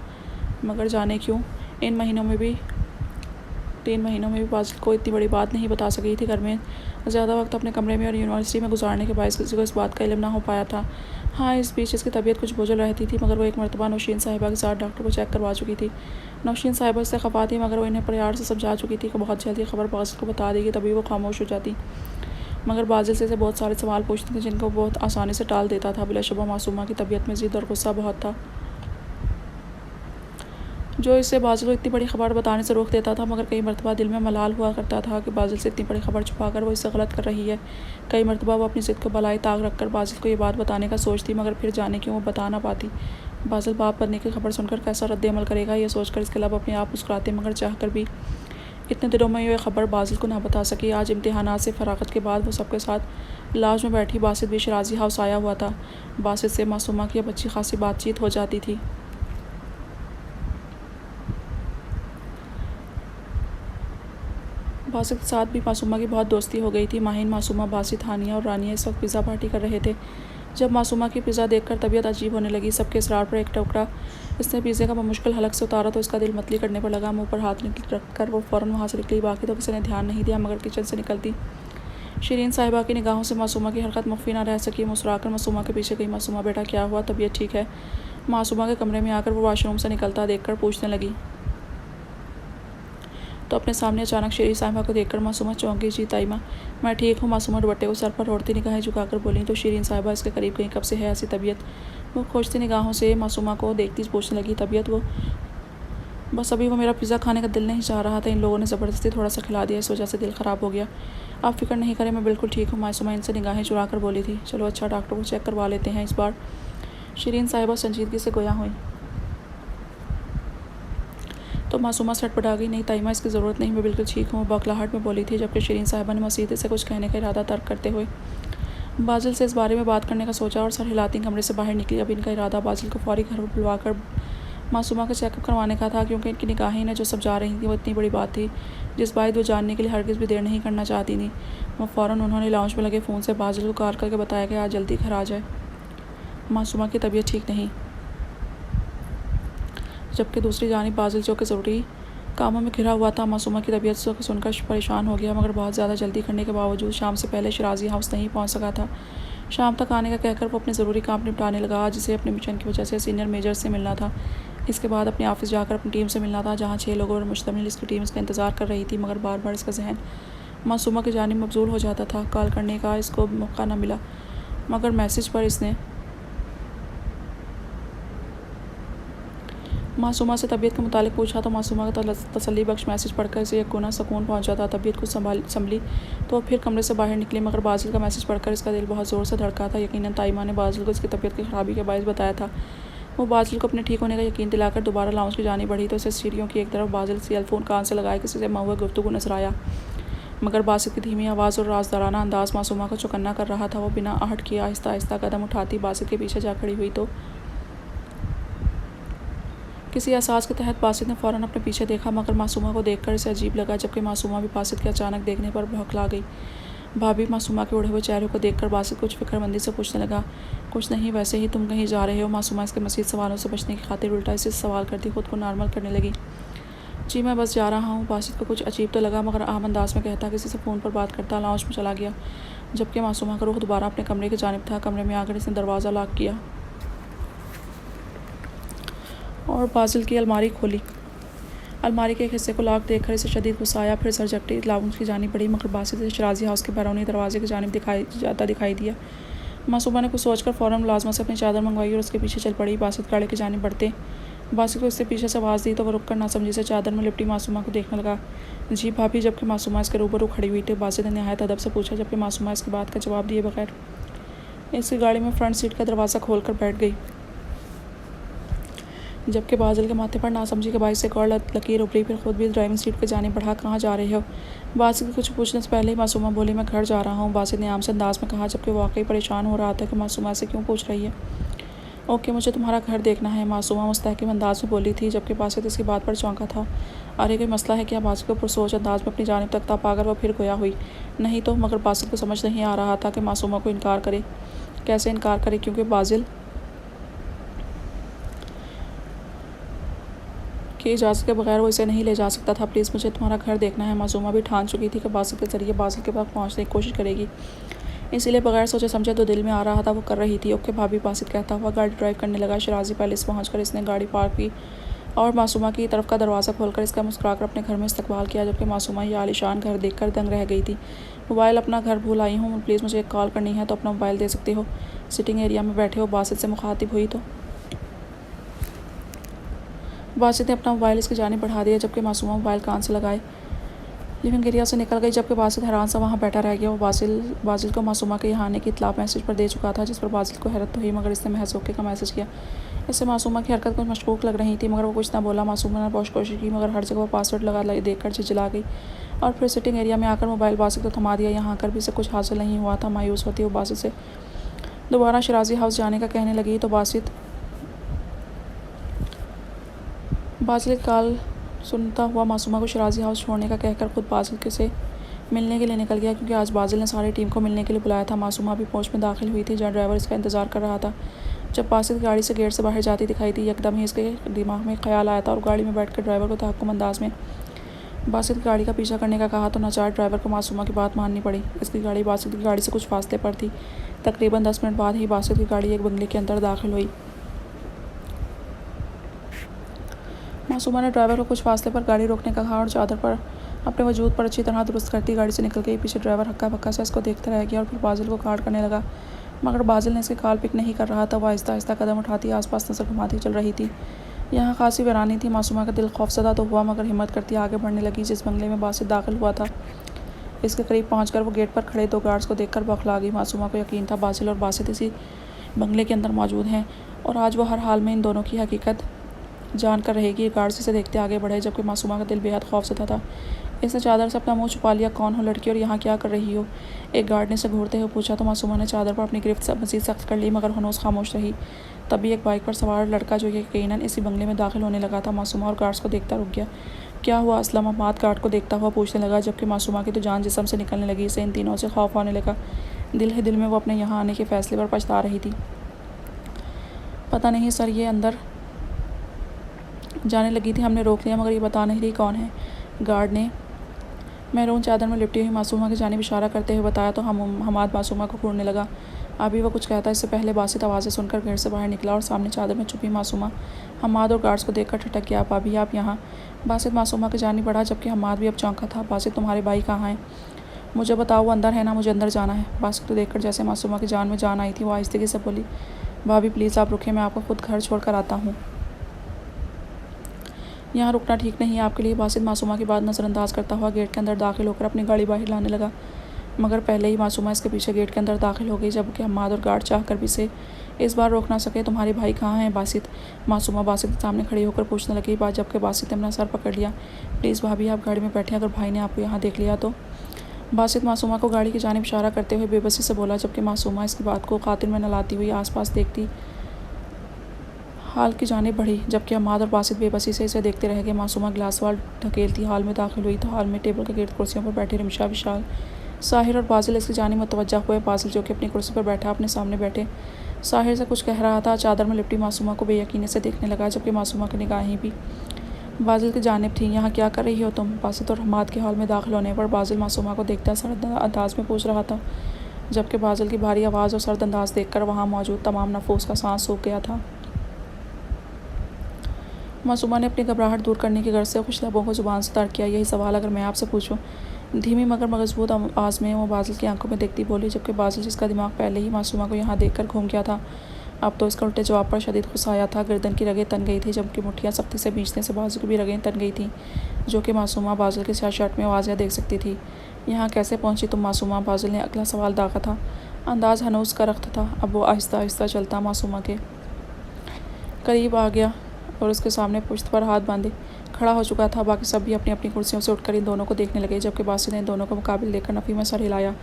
मगर जाने क्यों इन महीनों में भी 3 महीनों में भी बाजिल को इतनी बड़ी बात नहीं बता सकी थी। घर में ज़्यादा वक्त अपने कमरे में और यूनिवर्सिटी में गुजारने के बायस किसी को इस बात का इल्म ना हो पाया था। हाँ, इस बीच इसकी तबीयत कुछ बोझल रहती थी, मगर वो एक मरतबा नौशीन साहिबा के साथ डॉक्टर को चेक करवा चुकी थी। नौशीन साहिबा इससे खफा थी, मगर वो इन्हें प्यार से समझा चुकी थी कि बहुत जल्दी खबर बाजिल को बता देगी, तभी वो खामोश हो जाती। मगर बाजिल से बहुत सारे सवाल पूछते थे जिनको बहुत आसानी से टाल देता था। बिलाशुबा मासूमा की तबीयत में ज़िद और गुस्सा बहुत था, जो इससे बाजिल को इतनी बड़ी खबर बताने से रोक देता था। मगर कई मरतबा दिल में मलाल हुआ करता था कि बाजिल से इतनी बड़ी खबर छुपाकर वो इससे गलत कर रही है। कई मरतबा वो अपनी ज़िद को बलाए ताक रखकर बाजिल को ये बात बताने का सोचती, मगर फिर जाने क्यों वो बता ना पाती। बाजिल बाप बनने की खबर सुनकर कैसा रद्द अमल करेगा, ये सोचकर इसके लब अपने आप मुस्कुराते, मगर चाह कर भी इतने दिनों में ये खबर बाजिल को ना बता सकी। आज इम्तिहानात से फरागत के बाद वो सबके साथ लाज में बैठी बासित भी शराजी हाउस आया हुआ था। बासित से मासूमा की अब अच्छी खासी बातचीत हो जाती थी। बासित के साथ भी मासूमा की बहुत दोस्ती हो गई थी। माहिन, मासूमा, बासित, हानिया और रानिया इस वक्त पिज़्ज़ा पार्टी कर रहे थे। जब मासूमा की पिज़्ज़ा देखकर तबीयत अजीब होने लगी, सबके इसरार पर एक टुकड़ा इसने पिज़्ज़े का मुश्किल हलक से उतारा तो इसका दिल मतली करने पर लगा। मुंह पर हाथ रखकर वो फ़ौरन वहाँ से निकली। बाकी तो किसी ने ध्यान नहीं दिया, मगर किचन से निकलती शिरीन साहिबा की निगाहों से मासूमा की हरकत मुख्फी ना रह सकी। मुस्कुराकर मासूमा के पीछे गई। मासूमा, बेटा क्या हुआ, तबीयत ठीक है? मासूमा के कमरे में आकर वो वॉशरूम से निकलता देखकर पूछने लगी तो अपने सामने अचानक शिरीन साहिबा को देखकर मासूमा चौंक गई। जी ताईमा, मैं ठीक हूँ। मासूमा दुपट्टे को सर पर ओढ़ती निगाहें झुकाकर बोली तो शिरीन साहिबा इसके करीब गई। कब से है ऐसी तबीयत? वो खोजती निगाहों से मासूमा को देखती पूछने लगी। तबीयत वो बस अभी वो मेरा पिज़्ज़ा खाने का दिल नहीं चाह रहा था, इन लोगों ने ज़बरदस्ती थोड़ा सा खिला दिया, इस वजह से दिल ख़राब हो गया। आप फिक्र नहीं करें, मैं बिल्कुल ठीक हूँ। मासूमा इनसे निगाहें चुरा कर बोली थी। चलो अच्छा, डॉक्टर को चेक करवा लेते हैं इस बार। शिरीन साहिबा संजीदगी से गोया हुई तो मासूमा सटपटा गई। नहीं ताईमा, इसकी ज़रूरत नहीं, मैं बिल्कुल ठीक हूँ, बौखलाहट में बोली थी। जबकि शिरीन साहिबा ने मसीद से कुछ कहने का इरादा तर्क करते हुए बाजिल से इस बारे में बात करने का सोचा और सर हिलाती कमरे से बाहर निकली। अब इनका इरादा बाजिल को फौरी घर बुलवाकर मासूमा का चेकअप करवाने का था, क्योंकि इनकी निगाहें ने जो सब जा रही थी वो इतनी बड़ी बात थी जिस बात वो जानने के लिए हरगिज़ भी देर नहीं करना चाहती थी। वो फ़ौरन उन्होंने लाउंज में लगे फ़ोन से बाजिल को कॉल करके बताया कि आज जल्दी घर आ जाए, मासूमा की तबीयत ठीक नहीं। जबकि दूसरी जानिब बाजिल जो कि ज़रूरी कामों में घिरा हुआ था, मासूमा की तबीयत सुनकर परेशान हो गया, मगर बहुत ज़्यादा जल्दी करने के बावजूद शाम से पहले शराजी हाउस नहीं पहुंच सका था। शाम तक आने का कहकर वो अपने ज़रूरी काम निपटाने लगा, जिसे अपने मिशन की वजह से सीनियर मेजर से मिलना था। इसके बाद अपने ऑफिस जाकर अपनी टीम से मिलना था, जहाँ 6 लोगों पर मुश्तमिल इसकी टीम इसका इंतज़ार कर रही थी। मगर बार बार इसका जहन मासूमा की जानिब मबजूल हो जाता था। कॉल करने का इसको मौका न मिला, मगर मैसेज पर इसने मासूमा से तबीयत के मुतालिक पूछा तो मासूमा का तसल्ली बख्श मैसेज पढ़कर इसे एक गुना सुकून पहुंचा था। तबीयत कुछ संभली तो फिर कमरे से बाहर निकली, मगर बाजिल का मैसेज पढ़कर इसका दिल बहुत ज़ोर से धड़का था। यकीनन ताईमा ने बाजिल को इसकी तबीयत की खराबी के बायस बताया था। वो बाजिल को अपने ठीक होने का यकीन दिलाकर दोबारा लाउंज की जानी बढ़ी तो इसे सीढ़ियों की एक तरफ बाजिल सेलफोन कान से लगाए किसी से महुआ गुफ्तगू नजर आया, मगर बासित की धीमी आवाज़ और राजदाराना अंदाज मासूमा को चौकन्ना कर रहा था। वो बिना आहट किए आहिस्ता आहिस्ता कदम उठाती बासित के पीछे जा खड़ी हुई तो किसी एहसास के तहत बासित ने फ़ौरन अपने पीछे देखा, मगर मासूमा को देखकर इसे अजीब लगा। जबकि मासूमा भी बासित के अचानक देखने पर बौखला गई। भाभी, मासूमा के उड़े हुए चेहरे को देखकर बासित कुछ फिक्रमंदी से पूछने लगा। कुछ नहीं, वैसे ही तुम कहीं जा रहे हो? मासूमा इसके मज़ीद सवालों से बचने की खातिर उल्टा इसे सवाल करती खुद को नॉर्मल करने लगी। जी मैं बस जा रहा हूँ। बासित को कुछ अजीब तो लगा, मगर आम अंदाज में कहता किसी से फ़ोन पर बात करता लाउंज में चला गया। जबकि मासूमा का रुख दोबारा अपने कमरे की जानिब था। कमरे में आकर इसने दरवाज़ा लॉक किया और बाजिल की अलमारी खोली। अलमारी के एक हिस्से को लॉक देखकर इसे शदीद गुस्सा आया। फिर सर झपटी लाउंज की जानी पड़ी, मगर बासित इसे शराजी हाउस के बैरूनी दरवाजे की जानिब दिखाई दिया। मासूमा ने कुछ सोचकर फ़ौरन मुलाजमा से अपनी चादर मंगवाई और उसके पीछे चल पड़ी। बासित गाड़ी की जानिब बढ़ते बासित को इससे पीछे से आवाज़ दी तो वह रुक कर नासमझी से चादर में लिपटी मासूमा को देखने लगा। जी भाभी। जबकि मासूमा इसके रूबरू खड़ी हुई थी, बासित ने नहायत अदब से पूछा, जबकि मासूमा इसकी बात का जवाब दिए बगैर इसकी गाड़ी में फ्रंट सीट का दरवाज़ा खोल कर बैठ गई। जबकि बाजिल के माथे पर नासमझी के बाइस से एक और लकीर उभरी। फिर खुद भी ड्राइविंग सीट पे जाने बढ़ा। कहाँ जा रहे हो? बासित के कुछ पूछने से पहले ही मासूमा बोली, मैं घर जा रहा हूँ। बासित ने आम से अंदाज में कहा, जबकि वाकई परेशान हो रहा था कि मासूमा से क्यों पूछ रही है। ओके, मुझे तुम्हारा घर देखना है, मासूमा मुस्तहकिम अंदाज में बोली थी। जबकि बासित इसकी बात पर चौंका था। अरे कोई मसला है क्या? बासित को पुरसोच अंदाज में अपनी जानिब तकता पाकर वह फिर गोया हुई। नहीं तो। मगर बासित को समझ नहीं आ रहा था कि मासूमा को इनकार करे। कैसे इनकार करे, क्योंकि की इजाज़त के बगैर वो इसे नहीं ले जा सकता था। प्लीज़ मुझे तुम्हारा घर देखना है। मासूमा भी ठान चुकी थी कि बासित के ज़रिए बासित के पास पहुँचने की कोशिश करेगी, इसीलिए बगैर सोचे समझे तो दिल में आ रहा था वो कर रही थी। ओके भाभी, बासित कहता हुआ गाड़ी ड्राइव करने लगा। शराजी पैलेस पहुँचकर इसने गाड़ी पार्क की और मासूमा की तरफ का दरवाज़ा खोलकर इसका मुस्कुराकर अपने घर में इस्तकबाल किया, जबकि मासूमा ये आलीशान घर देखकर दंग रह गई थी। मोबाइल अपना घर भूल आई हूँ, प्लीज़ मुझे एक कॉल करनी है तो अपना मोबाइल दे सकते हो। सिटिंग एरिया में बैठे हो बासित से मुखातिब हुई तो बासित ने अपना मोबाइल इसकी जानिब बढ़ा दिया, जबकि मासूमा मोबाइल कान से लगाए लिविंग एरिया से निकल गई। जबकि बासित हैरान सा वहाँ बैठा रह गया। वो बासिल को मासूमा के यहाँ आने की इत्तला मैसेज पर दे चुका था, जिस पर बासिल को हैरत तो हुई, मगर इसने महज ओके का मैसेज किया। इससे मासूमा की हरकत कुछ मशकूक लग रही थी, मगर वो कुछ ना बोला। मासूमा ने बहुत कोशिश की, मगर हर जगह वो पासवर्ड लगा देखकर झिझला गई और फिर सिटिंग एरिया में आकर मोबाइल बासित को थमा दिया। यहाँ आकर भी इसे कुछ हासिल नहीं हुआ था। मायूस होती वो बासित से दोबारा शराजी हाउस जाने का कहने लगी तो बासिल कॉल सुनता हुआ मासूमा को शराजी हाउस छोड़ने का कहकर खुद बासिल के से मिलने के लिए निकल गया, क्योंकि आज बासिल ने सारी टीम को मिलने के लिए बुलाया था। मासूमा भी पहुंच में दाखिल हुई थी, जहाँ ड्राइवर इसका इंतजार कर रहा था। जब बासिल गाड़ी से गेट से बाहर जाती दिखाई दी, एकदम ही इसके दिमाग में ख्याल आया था और गाड़ी में बैठकर ड्राइवर को तहक्कुम अंदाज में बासिल गाड़ी का पीछा करने का कहा तो नाचार ड्राइवर को मासूमा की बात माननी पड़ी। इसकी गाड़ी बासिल की गाड़ी से कुछ फासले पर थी। तकरीबन 10 मिनट बाद ही बासिल की गाड़ी एक बंगले के अंदर दाखिल हुई। मासूमा ने ड्राइवर को कुछ फासले पर गाड़ी रोकने का कहा और चादर पर अपने वजूद पर अच्छी तरह दुरुस्त करती गाड़ी से निकल गई। पीछे ड्राइवर हक्का बक्का से इसको देखता रह गया और फिर बासिल को काट करने लगा, मगर बासिल ने इसके कॉल पिक नहीं कर रहा था। वह आहिस्ता आहिस्ता कदम उठाती आसपास नजर घुमाती चल रही थी। यहाँ खासी वीरानी थी। मासूमा का दिल खौफजदा तो हुआ, मगर हिम्मत करती आगे बढ़ने लगी। जिस बंगले में बासिल दाखिल हुआ था, इसके करीब पहुंचकर वो गेट पर खड़े 2 गार्ड्स को देखकर बौखला गई। मासूमा को यकीन था बासिल और बासित इसी बंगले के अंदर मौजूद हैं और आज वो हर हाल में इन दोनों की हकीकत जानकर रहेगी। गार्ड्स इसे देखते आगे बढ़े, जबकि मासूमा का दिल बेहद खौफजदा था। इसने चादर से अपना मुंह छुपा लिया। कौन हो लड़की और यहाँ क्या कर रही हो? एक गार्ड ने इसे घूरते हुए पूछा तो मासूमा ने चादर पर अपनी गिरफ्त मज़ीद सख्त कर ली, मगर हनूस खामोश रही। तभी एक बाइक पर सवार लड़का, जो यकीनन इसी बंगले में दाखिल होने लगा था, मासूमा और गार्ड्स को देखता रुक गया। क्या हुआ? असलम अहमद गार्ड को देखता हुआ पूछने लगा, जबकि मासूमा की तो जान जिस्म से निकलने लगी। इसे इन तीनों से खौफ होने लगा। दिल ही दिल में वो अपने यहाँ आने के फ़ैसले पर पछता रही थी। पता नहीं सर, ये अंदर जाने लगी थी, हमने रोक लिया, मगर ये बता नहीं रही कौन है। गार्ड ने महरून चादर में लिपटी हुई मासूमा की जानिब इशारा करते हुए बताया तो हमाद मासूमा को घूरने लगा। अभी वो कुछ कहता, इससे पहले बासित आवाज़ें सुनकर घर से बाहर निकला और सामने चादर में छुपी मासूमा हमाद और गार्ड्स को देखकर ठटक गया। भाभी आप यहाँ? बासित मासूमा की जानिब बढ़ा, जबकि हमाद भी अब चौंका था। बासित तुम्हारे भाई कहाँ हैं? मुझे बताओ, वो अंदर है ना? मुझे अंदर जाना है। बासित को देखकर जैसे मासूमा की जान में जान आई थी, वो आहिस्ते से बोली, भाभी प्लीज़ आप रुके, मैं आपको खुद घर छोड़ कर आता हूँ। यहाँ रुकना ठीक नहीं है आपके लिए। बासित मासूमा की बात नज़रअंदाज करता हुआ गेट के अंदर दाखिल होकर अपनी गाड़ी बाहर लाने लगा, मगर पहले ही मासूमा इसके पीछे गेट के अंदर दाखिल हो गई, जबकि हमाद और गार्ड चाहकर भी इसे इस बार रोक ना सके। तुम्हारे भाई कहाँ हैं बासित? मासूमा बासित के सामने खड़ी होकर पूछने लगी, जबकि बासित ने अपना सर पकड़ लिया। प्लीज़ भाभी आप गाड़ी में बैठे, अगर भाई ने आपको यहाँ देख लिया तो। बासित मासूमा को गाड़ी की जानिब इशारा करते हुए बेबसी से बोला, जबकि मासूमा इसकी बात को खातिर में न लाती हुई आसपास देखती हाल की जानिब बढ़ी, जबकि हमाद और बासित बेबसी से इसे देखते रह गए। मासूमा गिलास वाल ढकेलती हाल में दाखिल हुई तो हाल में टेबल के गिर्द कुर्सियों पर बैठे रिमशा, विशाल, साहिर और बासिल इसकी जानिब मुतवज्जा हुए। बासिल जो कि अपनी कुर्सी पर बैठा अपने सामने बैठे साहिर से कुछ कह रहा था। चादर में लिपटी मासूमा को बेयकीनी से देखने लगा, जबकि मासूमा की निगाहें भी बासिल की जानिब थी। यहाँ क्या कर रही हो तुम? बासित और हमाद के हॉल में दाखिल होने पर बासिल मासूमा को देखता सर्द अंदाज में पूछ रहा था, जबकि बासिल की भारी आवाज़ और सर्द अंदाज देखकर वहाँ मौजूद तमाम नफूस का सांस सूख गया था। मासूमा ने अपनी घबराहट दूर करने की गर्ज से खुश लबों को ज़ुबान से तर्क किया, यही सवाल अगर मैं आपसे पूछूं? धीमी मगर मजबूत आवाज़ में वो बासिल की आंखों में देखती बोली, जबकि बासिल जिसका दिमाग पहले ही मासूमा को यहाँ देखकर घूम गया था, अब तो इसका उल्टे जवाब पर शदीद गुस्सा आया था। गर्दन की रगें तन गई थी, जबकि मुठ्ठियाँ सख्ती से खींचने से बाजू की भी रगें तन गई थीं, जो कि मासूमा बासिल के साथ शर्ट में वाज़ेह देख सकती थी। यहाँ कैसे पहुँची तुम मासूमा? बासिल ने अगला सवाल दागा था। अंदाज हनूस का रख्त था। अब वो आहिस्ता आहिस्ता चलता मासूमा के करीब आ गया और उसके सामने पुश्त पर हाथ बांधे खड़ा हो चुका था। बाकी सब भी अपनी अपनी कुर्सियों से उठकर इन दोनों को देखने लगे, जबकि बासित ने इन दोनों को मुकाबिल देखकर नफ़ी में सर हिलाया।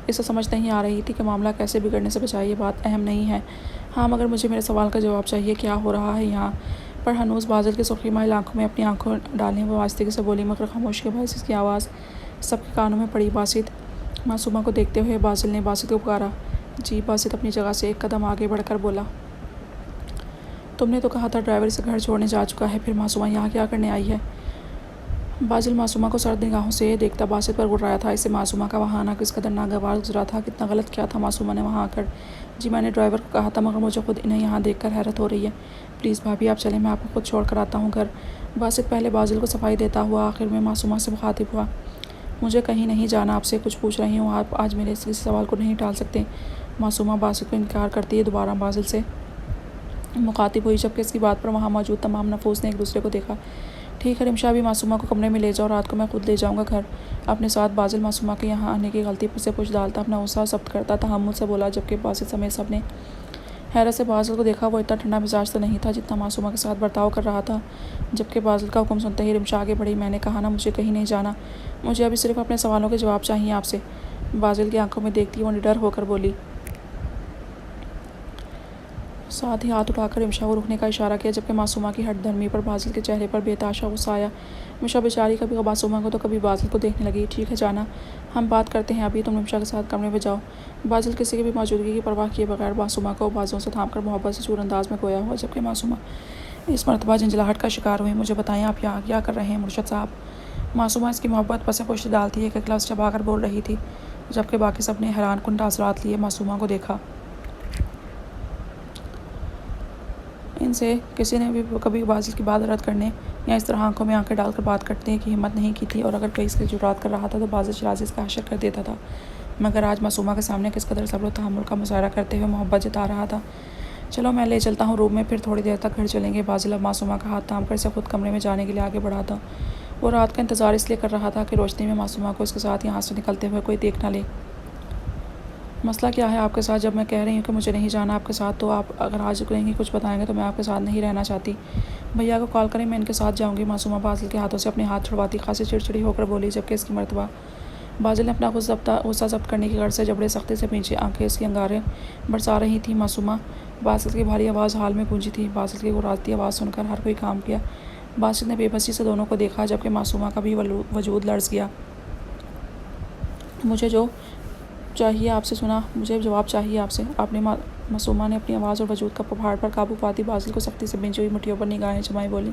इसे समझ नहीं आ रही थी कि मामला कैसे बिगड़ने से बचाए। ये बात अहम नहीं है। हाँ, मगर मुझे मेरे सवाल का जवाब चाहिए, क्या हो रहा है यहाँ पर? हनूस बासिल की सुर्खी माइल आंखों में अपनी आंखों डालें वो आस्ते से बोली, मगर खामोशी के बायस इसकी आवाज़ सबके कानों में पड़ी। बासित मासूमा को देखते हुए बासिल ने बासित को पुकारा। जी। बासित अपनी जगह से एक कदम आगे बढ़कर बोला, तुमने तो कहा था ड्राइवर इसे घर छोड़ने जा चुका है, फिर मासूमा यहाँ क्या करने आई है? बाजिल मासूमा को सर्द निगाहों से देखता बासित पर गुर्राया था। इसे मासूमा का वहाँ आना किस कदर नागवार गुजरा था, कितना गलत किया था मासूमा ने वहाँ आकर। जी मैंने ड्राइवर को कहा था, मगर मुझे खुद इन्हें यहाँ देखकर हैरत हो रही है। प्लीज़ भाभी आप चलें, मैं आपको खुद छोड़ कर आता हूँ घर। बासित पहले बाजिल को सफाई देता हुआ आखिर में मासूमा से मुखातिब हुआ। मुझे कहीं नहीं जाना, आपसे कुछ पूछ रही हूँ, आप आज मेरे इस सवाल को नहीं टाल सकते। मासूमा बासित को इनकार करती है दोबारा बाजिल से मुखातिब हुई, जबकि इसकी बात पर वहाँ मौजूद तमाम नफूस ने एक दूसरे को देखा। ठीक है रिमशा, अभी मासूमा को कमरे में ले जाओ, रात को मैं खुद ले जाऊंगा घर अपने साथ। बाजिल मासूमा के यहाँ आने की गलती से पूछ डालता, अपना गुस्सा जब्त करता तहम्मुल से बोला, जबकि बासित समेत सबने हैरत से बाजिल को देखा। वो इतना ठंडा मिजाज तो नहीं था जितना मासूमा के साथ बर्ताव कर रहा था। जबकि बाजिल का हुक्म सुनते ही रिमशा आगे बढ़ी। मैंने कहा ना मुझे कहीं नहीं जाना, मुझे अभी सिर्फ अपने सवालों के जवाब चाहिए आपसे। बाजिल की आंखों में देखती वो निडर होकर बोली, साथ ही हाथ उठाकर रिमशा को रुकने का इशारा किया, जबकि मासूमा की हठधर्मी पर बाजिल के चेहरे पर बेताशा गुस्सा आया। रिमशा बेचारी कभी मासूमा को तो कभी बाजिल को देखने लगी। ठीक है जाना, हम बात करते हैं, अभी तुम रिमशा के साथ कमरे में जाओ। बाजिल किसी की भी मौजूदगी की परवाह किए बगैर मासूमा को बाजों से थामकर मोहब्बत से चूरअंदाज में खोया हुआ, जबकि मासूमा इस मरतबा झंझलाहट का शिकार हुई। मुझे बताएं आप यहाँ क्या कर रहे हैं मुर्शद साहब? मासूमा इसकी मोहब्बत पर से पुष्टि डालती एक लफ्ज़ चबाकर बोल रही थी, जबकि बाकी सब ने हैरान कुन तासरात लिए मासूमा को देखा। इनसे किसी ने भी कभी बाजिल की बात रद्द करने या इस तरह आंखों में आंखें डालकर बात करने की हिम्मत नहीं की थी, और अगर कोई इसकी जुर्रात कर रहा था तो बाजिल शराजी इसका हशर कर देता था। मगर आज मासूमा के सामने किस कदर सब्र तहम्मुल का मुजाहरा करते हुए मोहब्बत जता रहा था। चलो मैं ले चलता हूँ रूम में, फिर थोड़ी देर तक घर चलेंगे। बाजिल अब मासूमा का हाथ थाम कर इसे खुद कमरे में जाने के लिए आगे बढ़ा था। वो रात का इंतज़ार इसलिए कर रहा था कि रोशनी में मासूमा को इसके साथ यहाँ से निकलते हुए कोई देख ना ले। मसला क्या है आपके साथ? जब मैं कह रही हूँ कि मुझे नहीं जाना आपके साथ, तो आप अगर आज नहीं कुछ बताएंगे तो मैं आपके साथ नहीं रहना चाहती। भैया को कॉल करें, मैं इनके साथ जाऊँगी। मासूमा बाजिल के हाथों से अपने हाथ छुड़वाती खासी चिड़चिड़ी होकर बोली, जबकि इसकी मरतबा बाजिल ने अपना गुस्सा जब्त करने की गर्ज से जबड़े सख्ती से पीछे आंखें इसकी अंगारें बरसा रही थी। मासूमा बाजिल की भारी आवाज़ हाल में गूंजी थी। बाजिल की गुर्राती आवाज़ सुनकर हर कोई काम किया। बाजिल ने बेबसी से दोनों को देखा, जबकि मासूमा का भी वजूद लर्ज़ गया। मुझे जो चाहिए आपसे सुना, मुझे जवाब चाहिए आपसे। आपने मासूमा ने अपनी आवाज़ और वजूद का पहाड़ पर काबू पाती बाजिल को सख्ती से बिंची हुई मुठ्ठियों पर निगाहें जमाई बोली।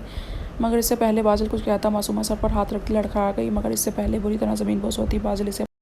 मगर इससे पहले बाजिल कुछ कहता मासूमा सर पर हाथ रखती लड़खड़ा गई, मगर इससे पहले बुरी तरह ज़मीन बोस होती बाजिल इसे